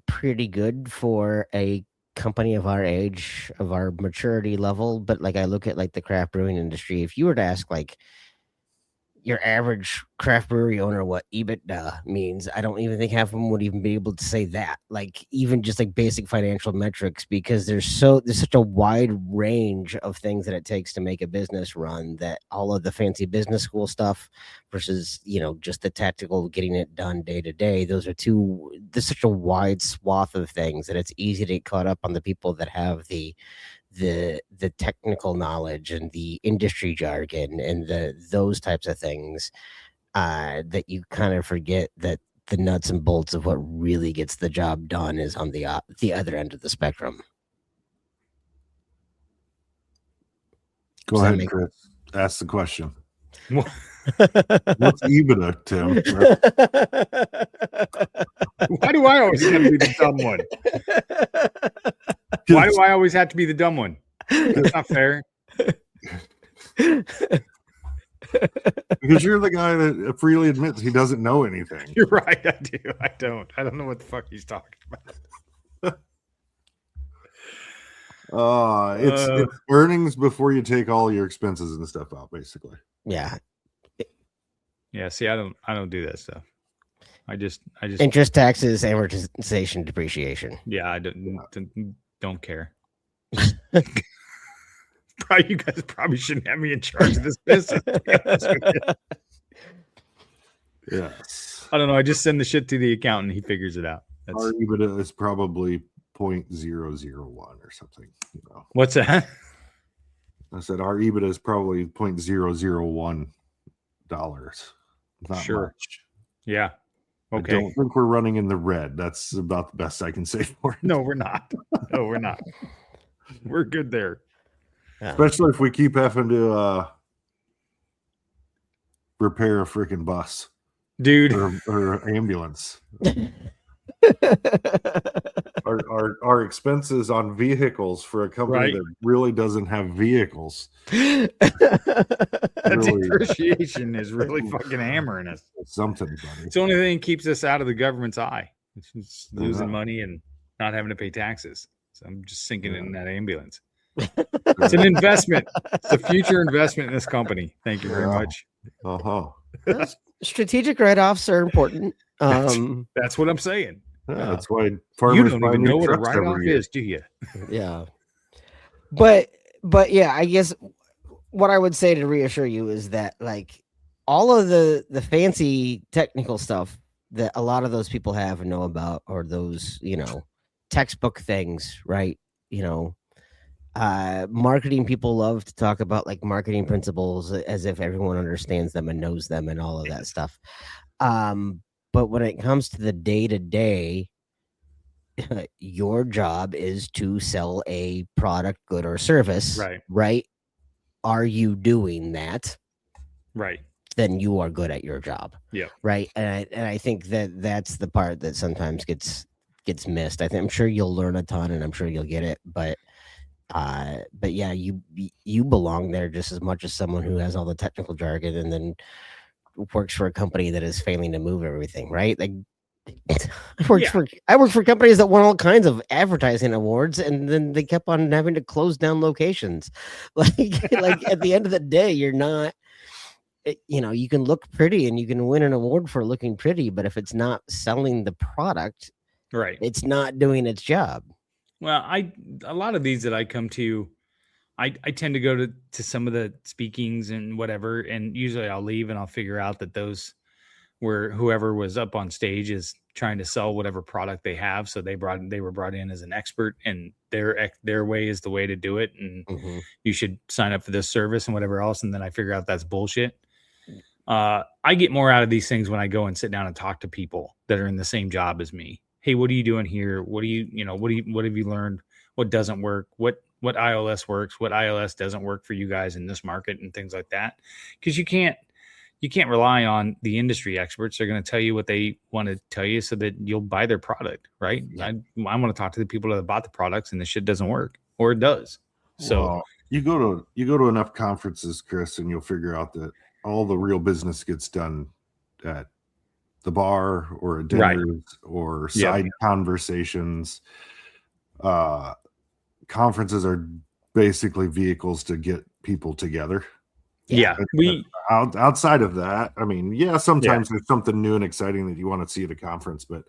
pretty good for a company of our age, of our maturity level. But like I look at like the craft brewing industry, if you were to ask like your average craft brewery owner what EBITDA means, I don't even think half of them would even be able to say that. Like even just like basic financial metrics, because there's such a wide range of things that it takes to make a business run, that all of the fancy business school stuff versus just the tactical getting it done day to day, there's such a wide swath of things that it's easy to get caught up on the people that have the technical knowledge and the industry jargon and those types of things, that you kind of forget that the nuts and bolts of what really gets the job done is on the other end of the spectrum. Go ahead, Chris. Ask the question. What's EBITDA, Tim? Why do I always have to be the dumb one? Why do I always have to be the dumb one? That's not fair. Because you're the guy that freely admits he doesn't know anything. You're right. I do. I don't know what the fuck he's talking about. It's earnings before you take all your expenses and stuff out, basically. Yeah. Yeah. See, I don't do that stuff. I just interest, taxes, amortization, depreciation. Yeah, I don't care. You guys probably shouldn't have me in charge of this business. Yes. I don't know. I just send the shit to the accountant. He figures it out. Our EBITDA is probably 0.001 or something. What's that? I said our EBITDA is probably $0.001. Not sure. Much. Yeah. Okay. I don't think we're running in the red. That's about the best I can say for it. No, we're not. No, we're not. We're good there. Especially if we keep having to repair a freaking bus, dude, or ambulance. our expenses on vehicles for a company Right. that really doesn't have vehicles. That Really- depreciation is really fucking hammering us. Something, buddy. It's the only thing that keeps us out of the government's eye. It's just losing Uh-huh. money and not having to pay taxes. So I'm just sinking Yeah. in that ambulance. It's an investment. It's a future investment in this company. Thank you very Yeah. much. Uh-huh. Strategic write-offs are important. That's what I'm saying. Yeah, Yeah. that's why You farmers don't buy even new know what a trucks write-off every year. is, do you? Yeah. But yeah, I guess what I would say to reassure you is that like all of the fancy technical stuff that a lot of those people have and know about, or those, textbook things, right? Marketing people love to talk about like marketing principles as if everyone understands them and knows them and all of that stuff. But when it comes to the day-to-day, your job is to sell a product, good, or service. Right. Right. Are you doing that? Right. Then you are good at your job. Yeah. Right. And I think that that's the part that sometimes gets missed. I'm sure you'll learn a ton and I'm sure you'll get it, but yeah, you belong there just as much as someone who has all the technical jargon and then works for a company that is failing to move everything, right? Like I worked for companies that won all kinds of advertising awards, and then they kept on having to close down locations. Like at the end of the day, you're not. You can look pretty and you can win an award for looking pretty, but if it's not selling the product, Right. it's not doing its job. Well, a lot of these that I come to, I tend to go to some of the speakings and whatever, and usually I'll leave and I'll figure out that those where whoever was up on stage is trying to sell whatever product they have. So they were brought in as an expert, and their way is the way to do it. And you should sign up for this service and whatever else. And then I figure out that's bullshit. I get more out of these things when I go and sit down and talk to people that are in the same job as me. Hey, what are you doing here? What have you learned? What doesn't work? What iOS works? What iOS doesn't work for you guys in this market and things like that? Because you can't rely on the industry experts. They're going to tell you what they want to tell you so that you'll buy their product, right? Yeah. I want to talk to the people that have bought the products and the shit doesn't work, or it does. So well, you go to enough conferences, Chris, and you'll figure out that all the real business gets done at the bar or at dinners or side conversations. Conferences are basically vehicles to get people together. Yeah, outside of that, I mean, sometimes there's something new and exciting that you want to see at a conference, but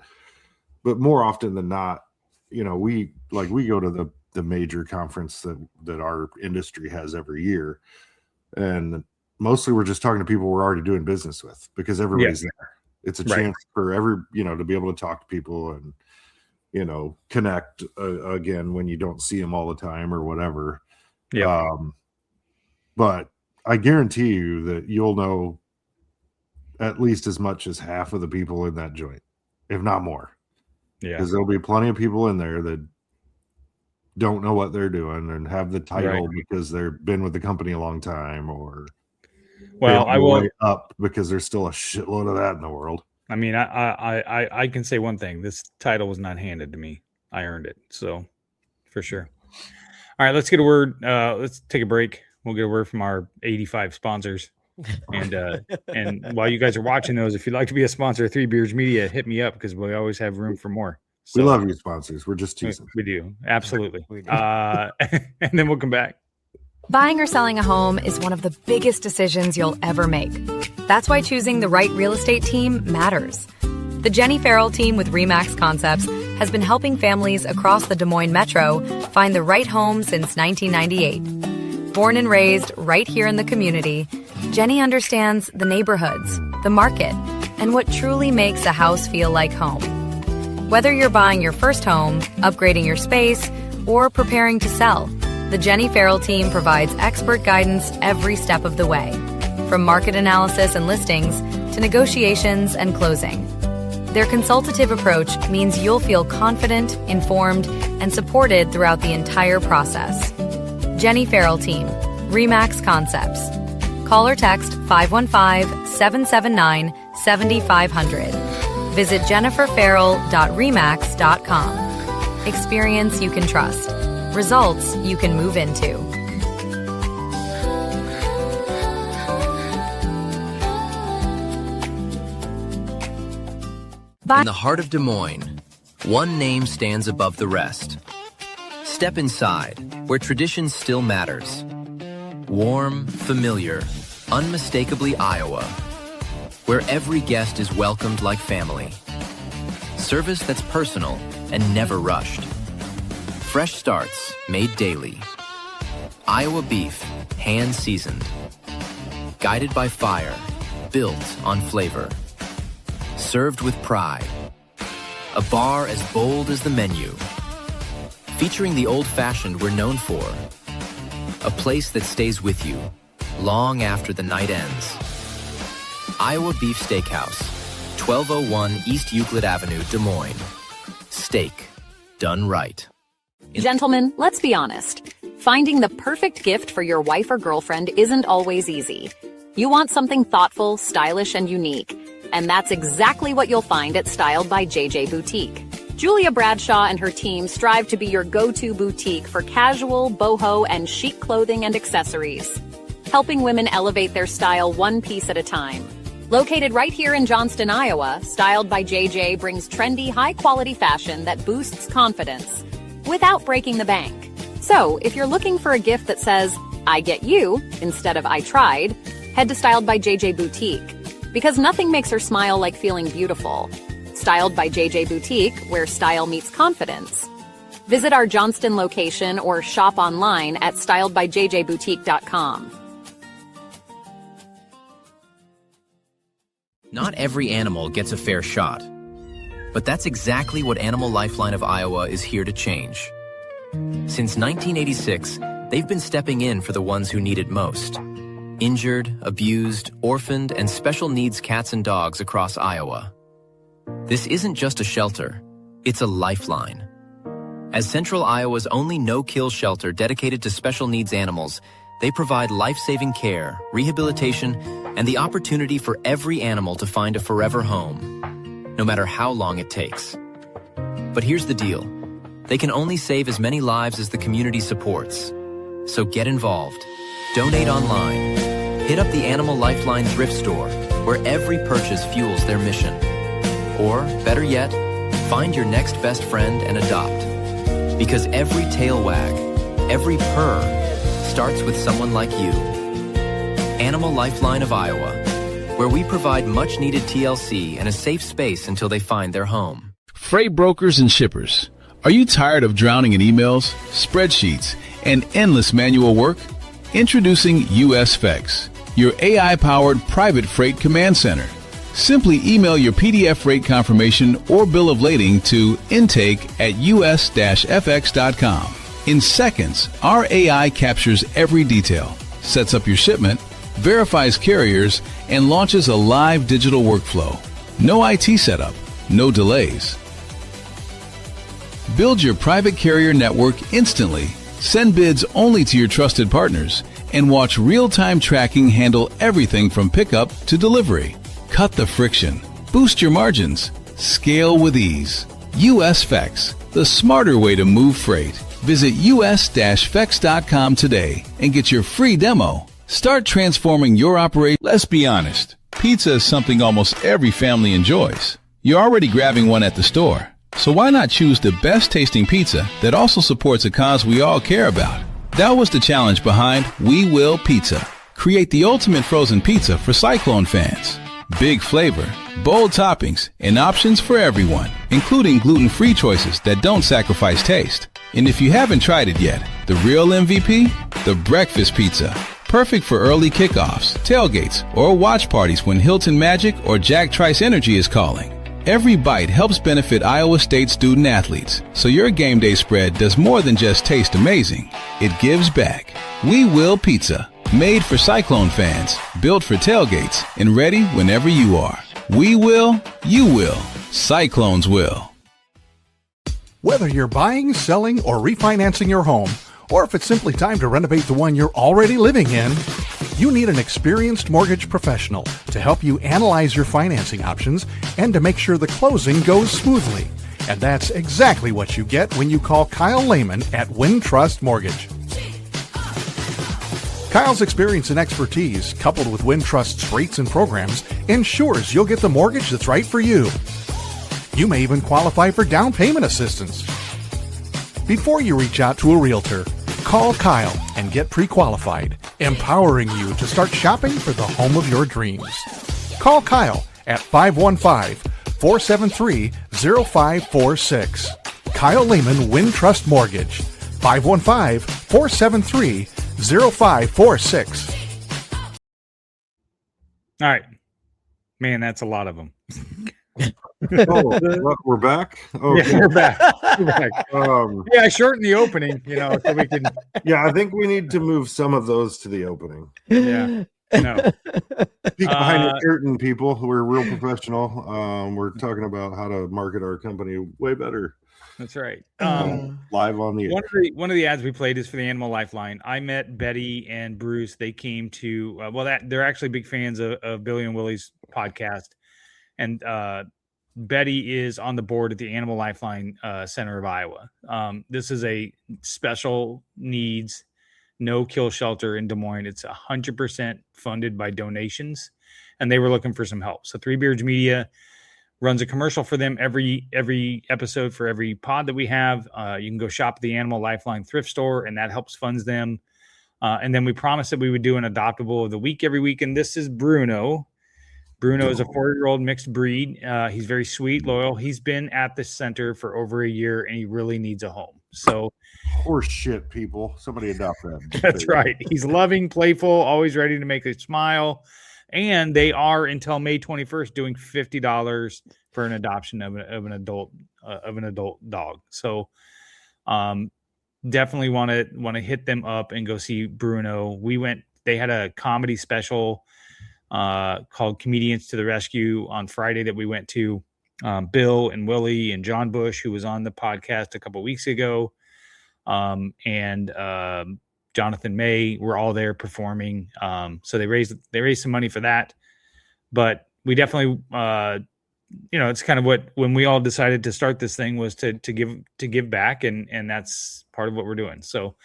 more often than not, we go to the major conference that our industry has every year, and mostly we're just talking to people we're already doing business with because everybody's there. It's a chance for to be able to talk to people and connect again when you don't see them all the time or whatever. Yeah. But I guarantee you that you'll know at least as much as half of the people in that joint, if not more. Yeah. Because there'll be plenty of people in there that don't know what they're doing and have the title because they've been with the company a long time, or I will up because there's still a shitload of that in the world. I mean, I can say one thing: this title was not handed to me. I earned it, so for sure. All right, let's get a word. Let's take a break. We'll get a word from our 85 sponsors. And while you guys are watching those, if you'd like to be a sponsor of Three Beards Media, hit me up because we always have room for more. So, we love you, sponsors. We're just teasing. We do. Absolutely. We do. And then we'll come back. Buying or selling a home is one of the biggest decisions you'll ever make. That's why choosing the right real estate team matters. The Jenny Farrell team with RE/MAX Concepts has been helping families across the Des Moines metro find the right home since 1998. Born and raised right here in the community, Jenny understands the neighborhoods, the market, and what truly makes a house feel like home. Whether you're buying your first home, upgrading your space, or preparing to sell, the Jenny Farrell team provides expert guidance every step of the way, from market analysis and listings to negotiations and closing. Their consultative approach means you'll feel confident, informed, and supported throughout the entire process. Jenny Farrell Team, RE/MAX Concepts. Call or text 515-779-7500. Visit jenniferfarrell.remax.com. Experience you can trust. Results you can move into. In the heart of Des Moines, one name stands above the rest. Step inside, where tradition still matters. Warm, familiar, unmistakably Iowa, where every guest is welcomed like family. Service that's personal and never rushed. Fresh starts made daily. Iowa beef, hand-seasoned. Guided by fire, built on flavor. Served with pride. A bar as bold as the menu. Featuring the old-fashioned we're known for. A place that stays with you long after the night ends. Iowa Beef Steakhouse, 1201 East Euclid Avenue, Des Moines. Steak done right. Gentlemen, let's be honest. Finding the perfect gift for your wife or girlfriend isn't always easy. You want something thoughtful, stylish, and unique. And that's exactly what you'll find at Styled by JJ Boutique. Julia Bradshaw and her team strive to be your go-to boutique for casual, boho, and chic clothing and accessories, helping women elevate their style one piece at a time. Located right here in Johnston, Iowa, Styled by JJ brings trendy, high-quality fashion that boosts confidence without breaking the bank. So, if you're looking for a gift that says, I get you, instead of I tried, head to Styled by JJ Boutique. Because nothing makes her smile like feeling beautiful. Styled by JJ Boutique, where style meets confidence. Visit our Johnston location or shop online at styledbyjjboutique.com. Not every animal gets a fair shot. But that's exactly what Animal Lifeline of Iowa is here to change. Since 1986, they've been stepping in for the ones who need it most. Injured, abused, orphaned, and special needs cats and dogs across Iowa. This isn't just a shelter, it's a lifeline. As Central Iowa's only no-kill shelter dedicated to special needs animals, they provide life-saving care, rehabilitation, and the opportunity for every animal to find a forever home, no matter how long it takes. But here's the deal. They can only save as many lives as the community supports. So get involved. Donate online. Hit up the Animal Lifeline thrift store, where every purchase fuels their mission. Or, better yet, find your next best friend and adopt. Because every tail wag, every purr, starts with someone like you. Animal Lifeline of Iowa, where we provide much-needed TLC and a safe space until they find their home. Freight brokers and shippers, are you tired of drowning in emails, spreadsheets, and endless manual work? Introducing USFX, your AI-powered private freight command center. Simply email your PDF rate confirmation or bill of lading to intake@us-fx.com. In seconds, our AI captures every detail, sets up your shipment, verifies carriers, and launches a live digital workflow. No IT setup, no delays. Build your private carrier network instantly. Send bids only to your trusted partners and watch real-time tracking handle everything from pickup to delivery. Cut the friction, boost your margins, scale with ease. USFX, the smarter way to move freight. Visit us-fex.com today and get your free demo. Start transforming your operation. Let's be honest, pizza is something almost every family enjoys. You're already grabbing one at the store, so why not choose the best tasting pizza that also supports a cause we all care about? That was the challenge behind We Will Pizza. Create the ultimate frozen pizza for Cyclone fans. Big flavor, bold toppings, and options for everyone, including gluten-free choices that don't sacrifice taste. And if you haven't tried it yet, the real MVP? The breakfast pizza. Perfect for early kickoffs, tailgates, or watch parties when Hilton Magic or Jack Trice Energy is calling. Every bite helps benefit Iowa State student athletes, so your game day spread does more than just taste amazing. It gives back. We Will Pizza. Made for Cyclone fans, built for tailgates, and ready whenever you are. We will, you will, Cyclones will. Whether you're buying, selling, or refinancing your home, or if it's simply time to renovate the one you're already living in, you need an experienced mortgage professional to help you analyze your financing options and to make sure the closing goes smoothly. And that's exactly what you get when you call Kyle Lehman at Wintrust Mortgage. Kyle's experience and expertise, coupled with Wintrust's rates and programs, ensures you'll get the mortgage that's right for you. You may even qualify for down payment assistance. Before you reach out to a realtor, call Kyle and get pre-qualified, empowering you to start shopping for the home of your dreams. Call Kyle at 515-473-0546. Kyle Lehman Wintrust Mortgage, 515-473-0546. All right. Man, that's a lot of them. Look, we're back. Oh, Yeah, we're back. We're back. Yeah, I shortened the opening, so we can. Yeah, I think we need to move some of those to the opening. Yeah. No. Peek behind the curtain, people. We're real professional. We're talking about how to market our company way better. That's right. Live on the air. One of the ads we played is for the Animal Lifeline. I met Betty and Bruce. They came to they're actually big fans of Billy and Willie's podcast, and Betty is on the board at the Animal Lifeline Center of Iowa. This is a special needs no kill shelter in Des Moines. It's 100% funded by donations, and they were looking for some help. So Three Beards Media runs a commercial for them every episode for every pod that we have. You can go shop at the Animal Lifeline thrift store, and that helps funds them. And then we promised that we would do an adoptable of the week every week, and this is Bruno. Bruno is a 4-year-old mixed breed. He's very sweet, loyal. He's been at the center for over a year, and he really needs a home. So, horse shit, people. Somebody adopt that. That's right. He's loving, playful, always ready to make a smile. And they are until May 21st doing $50 for an adoption of an adult dog. So, definitely want to hit them up and go see Bruno. They had a comedy special called Comedians to the Rescue on Friday that we went to. Bill and Willie and John Bush, who was on the podcast a couple weeks ago, and Jonathan May were all there performing. So they raised some money for that. But we definitely, it's kind of when we all decided to start this thing was to give back, and that's part of what we're doing. So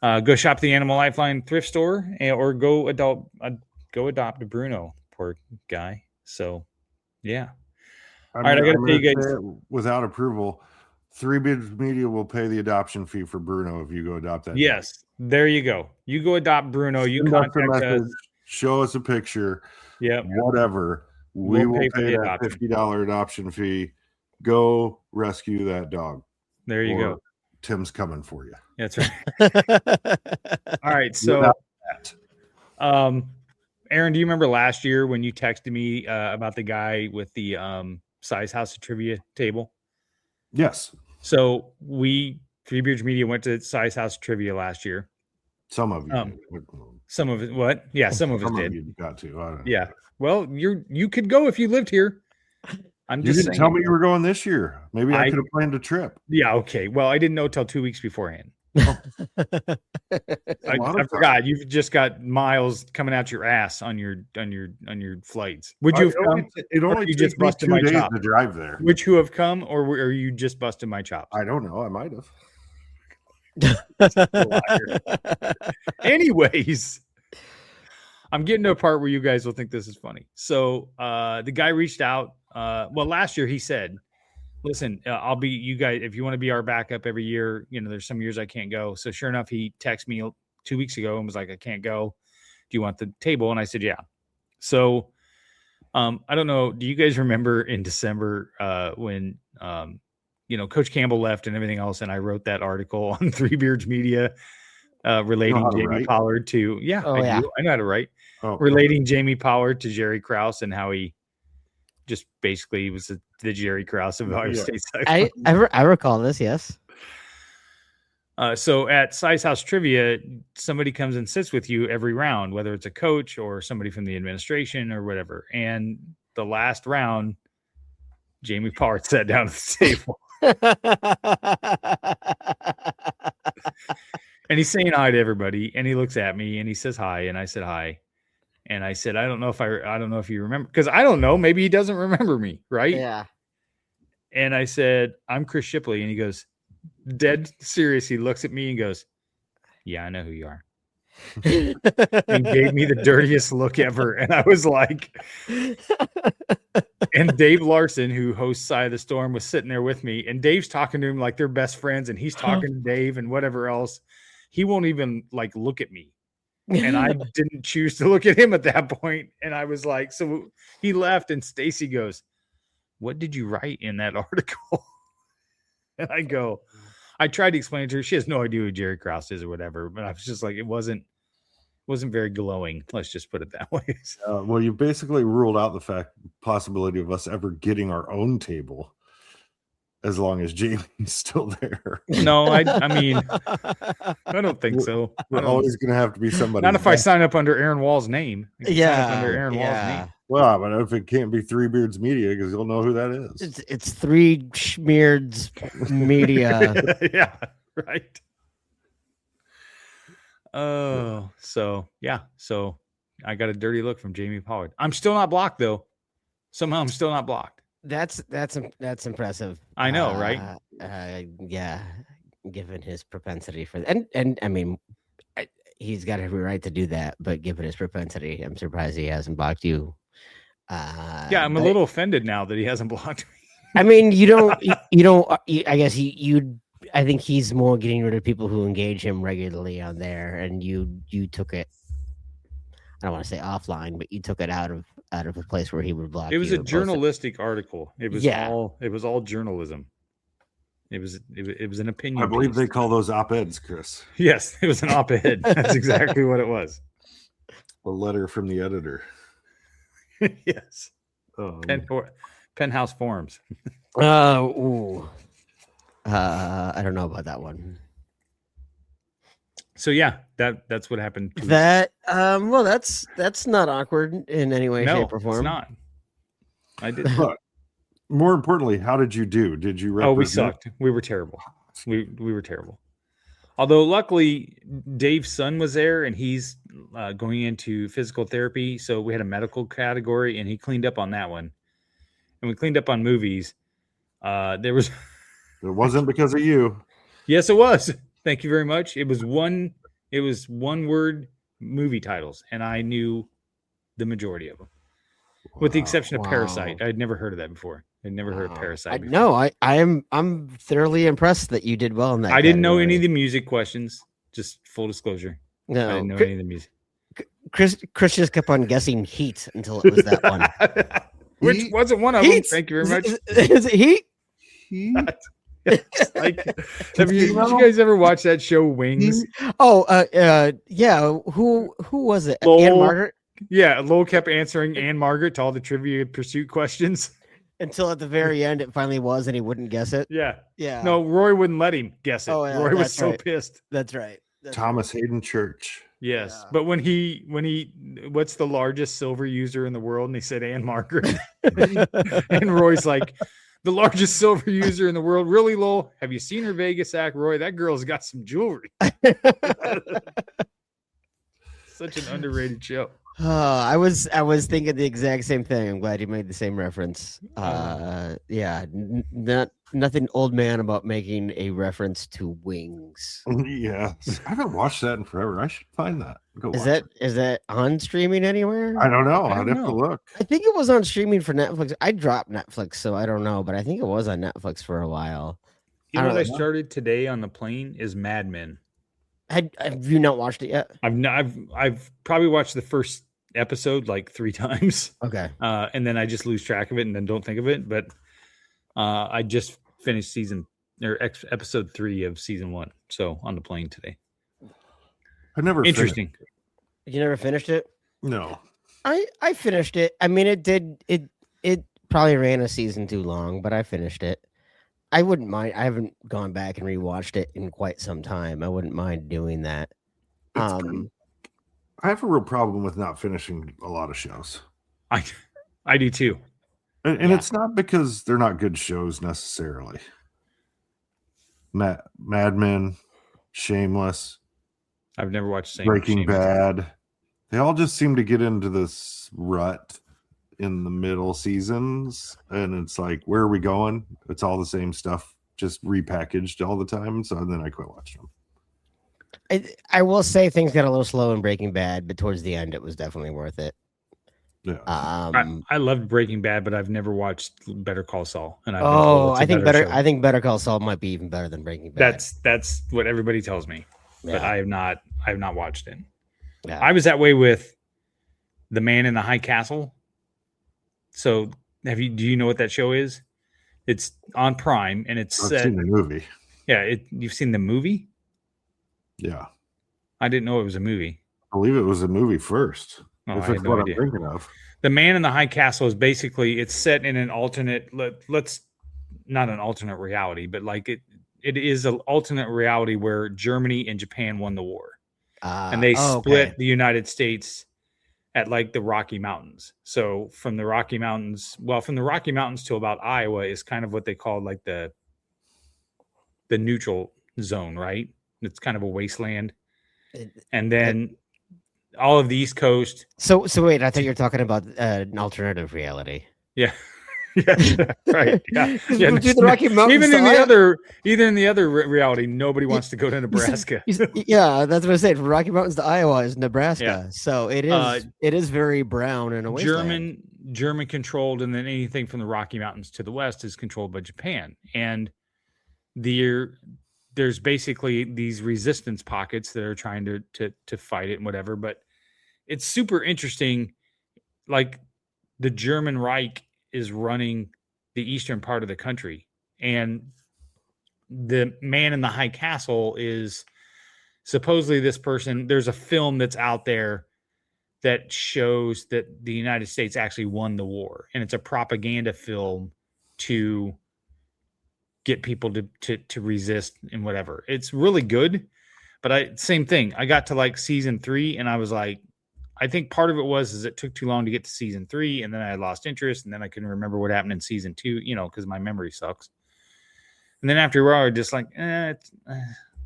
go shop the Animal Lifeline thrift store, or go adopt Bruno, poor guy. So yeah. All right, I got to tell you guys. Without approval, Three Beards Media will pay the adoption fee for Bruno if you go adopt that. Yes, there you go. You go adopt Bruno. You contact us. Show us a picture. Yeah, whatever. We will pay that $50 adoption fee. Go rescue that dog. There you go. Tim's coming for you. That's right. All right, so Aaron, do you remember last year when you texted me about the guy with the Size House of Trivia table? Yes. So Three Beards Media went to Size House Trivia last year. Some of you. Some of it. What? Yeah, some of us did. You got to. I don't know. Yeah. Well, you could go if you lived here. I'm just saying. Tell me you were going this year. Maybe I could have planned a trip. Yeah. Okay. Well, I didn't know till 2 weeks beforehand. I forgot. You've just got miles coming out your ass on your flights. Would you have come? It only you just busted my chop to drive there. Would you have come, or are you just busting my chops? I don't know. I might have. Anyways, I'm getting to a part where you guys will think this is funny. So the guy reached out. Last year he said, listen, I'll be you guys if you want to be our backup every year. There's some years I can't go. So sure enough, he texted me 2 weeks ago and was like, I can't go. Do you want the table? And I said, yeah. So I don't know. Do you guys remember in December when Coach Campbell left and everything else? And I wrote that article on Three Beards Media relating Jamie Pollard to I know how to write. Relating Jamie Pollard to Jerry Krause and how he just basically was the Jerry Krause of Ohio State. I recall this, yes. So at Size House Trivia, somebody comes and sits with you every round, whether it's a coach or somebody from the administration or whatever. And the last round, Jamie Pollard sat down at the table. And he's saying hi to everybody. And he looks at me and he says hi. And I said hi. And I said, I don't know if you remember, because I don't know. Maybe he doesn't remember me, right? Yeah. And I said, I'm Chris Shipley. And he goes, dead serious. He looks at me and goes, yeah, I know who you are. And gave me the dirtiest look ever. And I was like, and Dave Larson, who hosts Side of the Storm, was sitting there with me. And Dave's talking to him like they're best friends. And he's talking to Dave and whatever else. He won't even like look at me. And I didn't choose to look at him at that point. And I was like, so he left. And Stacy goes, what did you write in that article? And I go, I tried to explain it to her. She has no idea who Jerry Krause is or whatever, but I was just like, it wasn't very glowing. Let's just put it that way. Well, you basically ruled out the possibility of us ever getting our own table, as long as Jamie's still there. No, I mean, I don't think so. We're always going to have to be somebody. Not if I sign up under Aaron Wall's name. Yeah, under Aaron Wall's name. Well, but if it can't be Three Beards Media, because you'll know who that is. It's Three Schmeards Media. Yeah, right. Oh, so yeah. So I got a dirty look from Jamie Pollard. I'm still not blocked though. Somehow I'm still not blocked. That's impressive. I know, right? Yeah, given his propensity for that, and I mean, he's got every right to do that. But given his propensity, I'm surprised he hasn't blocked you. Yeah, I'm a little offended now that he hasn't blocked me. I mean, you don't. I guess you. I think he's more getting rid of people who engage him regularly on there, and you took it. I don't want to say offline, but you took it out of a place where he would block. It was a journalistic article. It was all journalism. It was an opinion. I believe piece. they call those op-eds, Chris. Yes, it was an op-ed. That's exactly what it was. A letter from the editor. Yes. Penthouse Forums. I don't know about that one. So yeah, that's what happened. Well, that's not awkward in any way, shape, or form. It's not. I did. But more importantly, how did you do? Did you? Oh, we sucked. We were terrible. We were terrible. Although luckily Dave's son was there and he's going into physical therapy. So we had a medical category and he cleaned up on that one. And we cleaned up on movies. It wasn't because of you. Yes, it was. Thank you very much. It was one word movie titles. And I knew the majority of them. With the exception of Parasite. I'd never heard of that before. I'd never heard of Parasite before. No, I'm thoroughly impressed that you did well in that. I didn't know any of the music questions. Just full disclosure. No, I didn't know any of the music. Chris just kept on guessing Heat until it was that one. Which wasn't one of them. Thank you very much. Is it Heat? Did you guys ever watch that show Wings? Oh, yeah. Who was it? Anne Margaret? Yeah, Lowell kept answering Anne Margaret to all the Trivia Pursuit questions. Until at the very end, it finally was, and he wouldn't guess it. Yeah. Yeah. No, Roy wouldn't let him guess it. Oh, yeah, Roy was so pissed. That's right. Thomas Hayden Church. Yes. Yeah. But when he, what's the largest silver user in the world? And he said Anne Margaret. And Roy's like, the largest silver user in the world. Really, Lowell? Have you seen her Vegas act, Roy? That girl's got some jewelry. Such an underrated show. I was thinking the exact same thing. I'm glad you made the same reference. Yeah, nothing old man about making a reference to Wings. Yeah, I haven't watched that in forever. I should find that. Is that on streaming anywhere? I don't know. I'd have to look. I think it was on streaming for Netflix. I dropped Netflix, so I don't know, but I think it was on Netflix for a while. You know what I started today on the plane is Mad Men. Have you not watched it yet? I've probably watched the first episode like 3 times. Okay. And then I just lose track of it and then don't think of it. But I just finished episode 3 of season 1. So on the plane today. I never interesting. You never finished it? No. I finished it. I mean, it probably ran a season too long, but I finished it. I wouldn't mind. I haven't gone back and rewatched it in quite some time. I wouldn't mind doing that. I have a real problem with not finishing a lot of shows. I do too. And it's not because they're not good shows necessarily. Mad Men, Shameless. I've never watched Breaking Bad. They all just seem to get into this rut in the middle seasons, and it's like, where are we going? It's all the same stuff, just repackaged all the time. So then I quit watching them. I will say things got a little slow in Breaking Bad, but towards the end, it was definitely worth it. Yeah. I loved Breaking Bad, but I've never watched Better Call Saul. And I think Better Call Saul might be even better than Breaking Bad. That's what everybody tells me, but I have not watched it. Yeah. I was that way with The Man in the High Castle. So do you know what that show is? It's on Prime, and it's I've seen the movie. Yeah, you've seen the movie? Yeah. I didn't know it was a movie. I believe it was a movie first. Oh, if I it's had no what idea. I'm thinking of. The Man in the High Castle is basically, it's set in an alternate, let's not an alternate reality, but like it is an alternate reality where Germany and Japan won the war. And they split the United States at like the Rocky Mountains. So from the Rocky Mountains to about Iowa is kind of what they call like the neutral zone, right? It's kind of a wasteland. And then all of the East Coast. So wait, I thought you were talking about an alternative reality. Yeah. Yeah, right. Yeah. The Rocky Mountains Even in the other reality, nobody wants to go to Nebraska. Yeah, that's what I said. From Rocky Mountains to Iowa is Nebraska. Yeah. So it is very brown in a way. German controlled, and then anything from the Rocky Mountains to the west is controlled by Japan. And there's basically these resistance pockets that are trying to fight it and whatever. But it's super interesting. Like the German Reich is running the eastern part of the country, and the Man in the High Castle is supposedly this person. There's a film that's out there that shows that the United States actually won the war, and it's a propaganda film to get people to resist and whatever. It's really good, but same thing. I got to like season 3, and I was like, I think part of it was it took too long to get to season 3, and then I lost interest, and then I couldn't remember what happened in season 2, because my memory sucks. And then after a while, I just like, I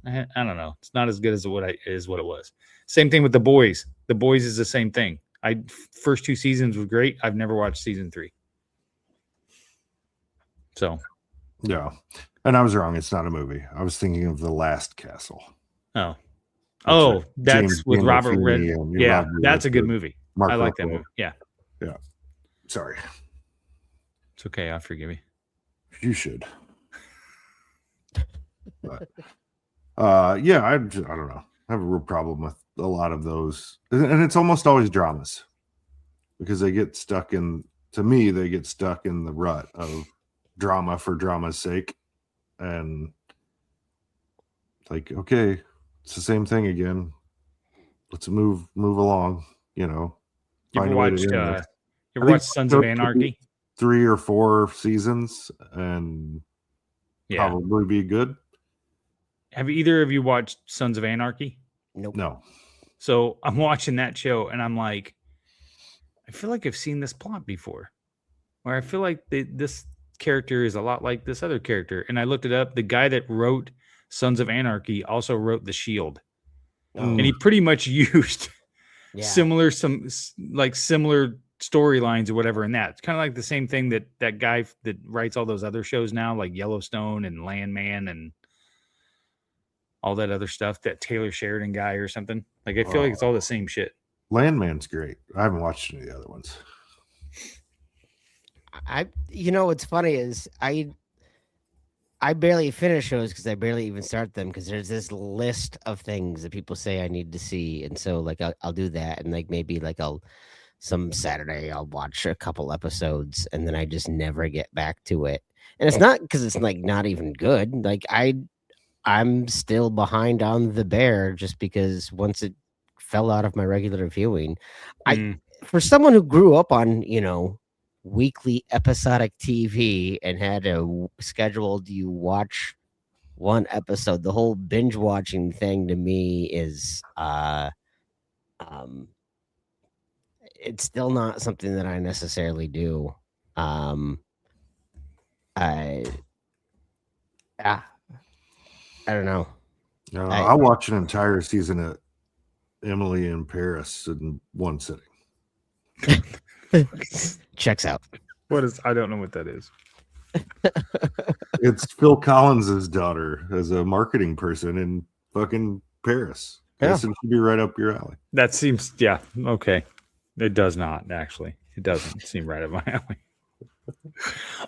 don't know. It's not as good as what it was. Same thing with The Boys. The Boys is the same thing. First 2 seasons was great. I've never watched season 3. So, yeah, and I was wrong. It's not a movie. I was thinking of The Last Castle. Oh, that's James with Robert Gandolfini Redford. and Yeah, Roger that's a good Redford. movie. Mark I like that Ruffalo. movie. Yeah, Yeah. Sorry. it's okay. I'll forgive you. You should. But, yeah, I don't know. I have a real problem with a lot of those. And it's almost always dramas because they get stuck in the rut of drama for drama's sake. And like, okay, it's the same thing again. Let's move along, You find ever a way to watched, end this. you I ever think watched Sons of so. Anarchy? 3 or 4 seasons and Yeah. probably be good. Have either of you watched Sons of Anarchy? Nope. No. So I'm watching that show, and I'm like, I feel like I've seen this plot before, or I feel like this character is a lot like this other character. And I looked it up. The guy that wrote Sons of Anarchy also wrote The Shield, and he pretty much used similar storylines or whatever in that. It's kind of like the same thing that guy that writes all those other shows now, like Yellowstone and Landman and all that other stuff, that Taylor Sheridan guy or something. Like, I feel like it's all the same shit. Landman's great. I haven't watched any of the other ones. What's funny is I barely finish shows because I barely even start them because there's this list of things that people say I need to see, and so like I'll do that, and like maybe like some Saturday I'll watch a couple episodes, and then I just never get back to it. And it's not because it's like not even good. Like I'm still behind on The Bear just because once it fell out of my regular viewing, for someone who grew up on weekly episodic TV and had a scheduled you watch one episode, the whole binge watching thing to me is it's still not something that I necessarily do. I don't know. No, I'll watch an entire season of Emily in Paris in one sitting. Checks out. What is? I don't know what that is. It's Phil Collins's daughter as a marketing person in fucking Paris. Yeah. This should be right up your alley. That seems, yeah, okay. It does not, actually. It doesn't seem right up my alley.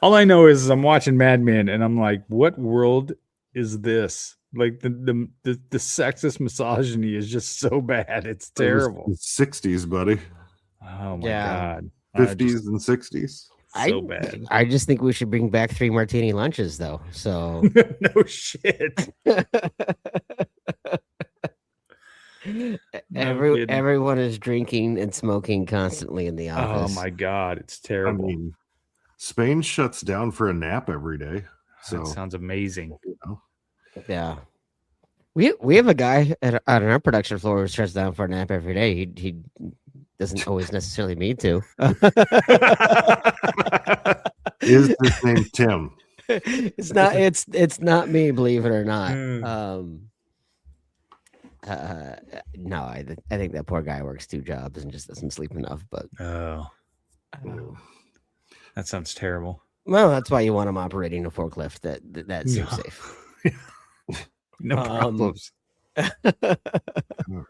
All I know is I'm watching Mad Men, and I'm like, what world is this? Like, the sexist misogyny is just so bad. It's terrible. It was the 60s, buddy. Oh, my Yeah. God. 50s and 60s. So bad. I just think we should bring back 3 martini lunches, though. So No shit. kidding. everyone is drinking and smoking constantly in the Oh, office. my God. It's I terrible. mean, Spain shuts down for a nap every day. So, That sounds amazing. you know, Yeah. We have a guy on our production floor who shuts down for a nap every day. He doesn't always necessarily need to. is his name Tim? It's not me, believe it or not. No, I think that poor guy works 2 jobs and just doesn't sleep enough. But Oh, that sounds terrible. well, that's why you want him operating a forklift. That seems No. safe. No problems. All right.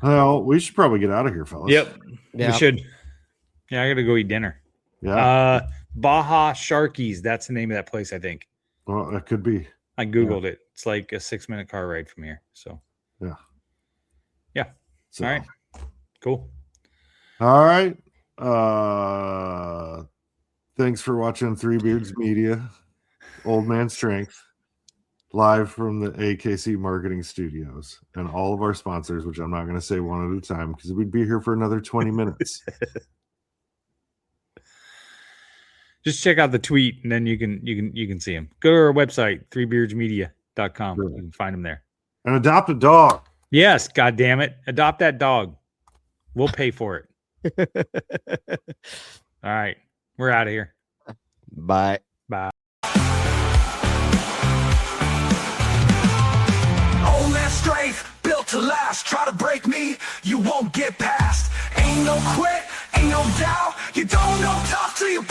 Well, we should probably get out of here, fellas. Yep. Yeah. We should. Yeah, I got to go eat dinner. Yeah. Baja Sharkies. That's the name of that place, I think. Well, that could be. I Googled it. It's like a 6-minute car ride from here. So, Yeah. Yeah. So, All right. Cool. All right. Thanks for watching Three Beards Media, Old Man Strength, live from the AKC Marketing Studios, and all of our sponsors, which I'm not going to say one at a time because we'd be here for another 20 minutes. Just check out the tweet and then you can see him. Go to our website, threebeardsmedia.com. Sure. You can find him there. And adopt a dog. Yes, God damn it. Adopt that dog. We'll pay for it. All right. We're out of here. Bye. Bye. Old man strength, built to last. Try to break me, you won't get past. Ain't no quit, ain't no doubt. You don't know tough till you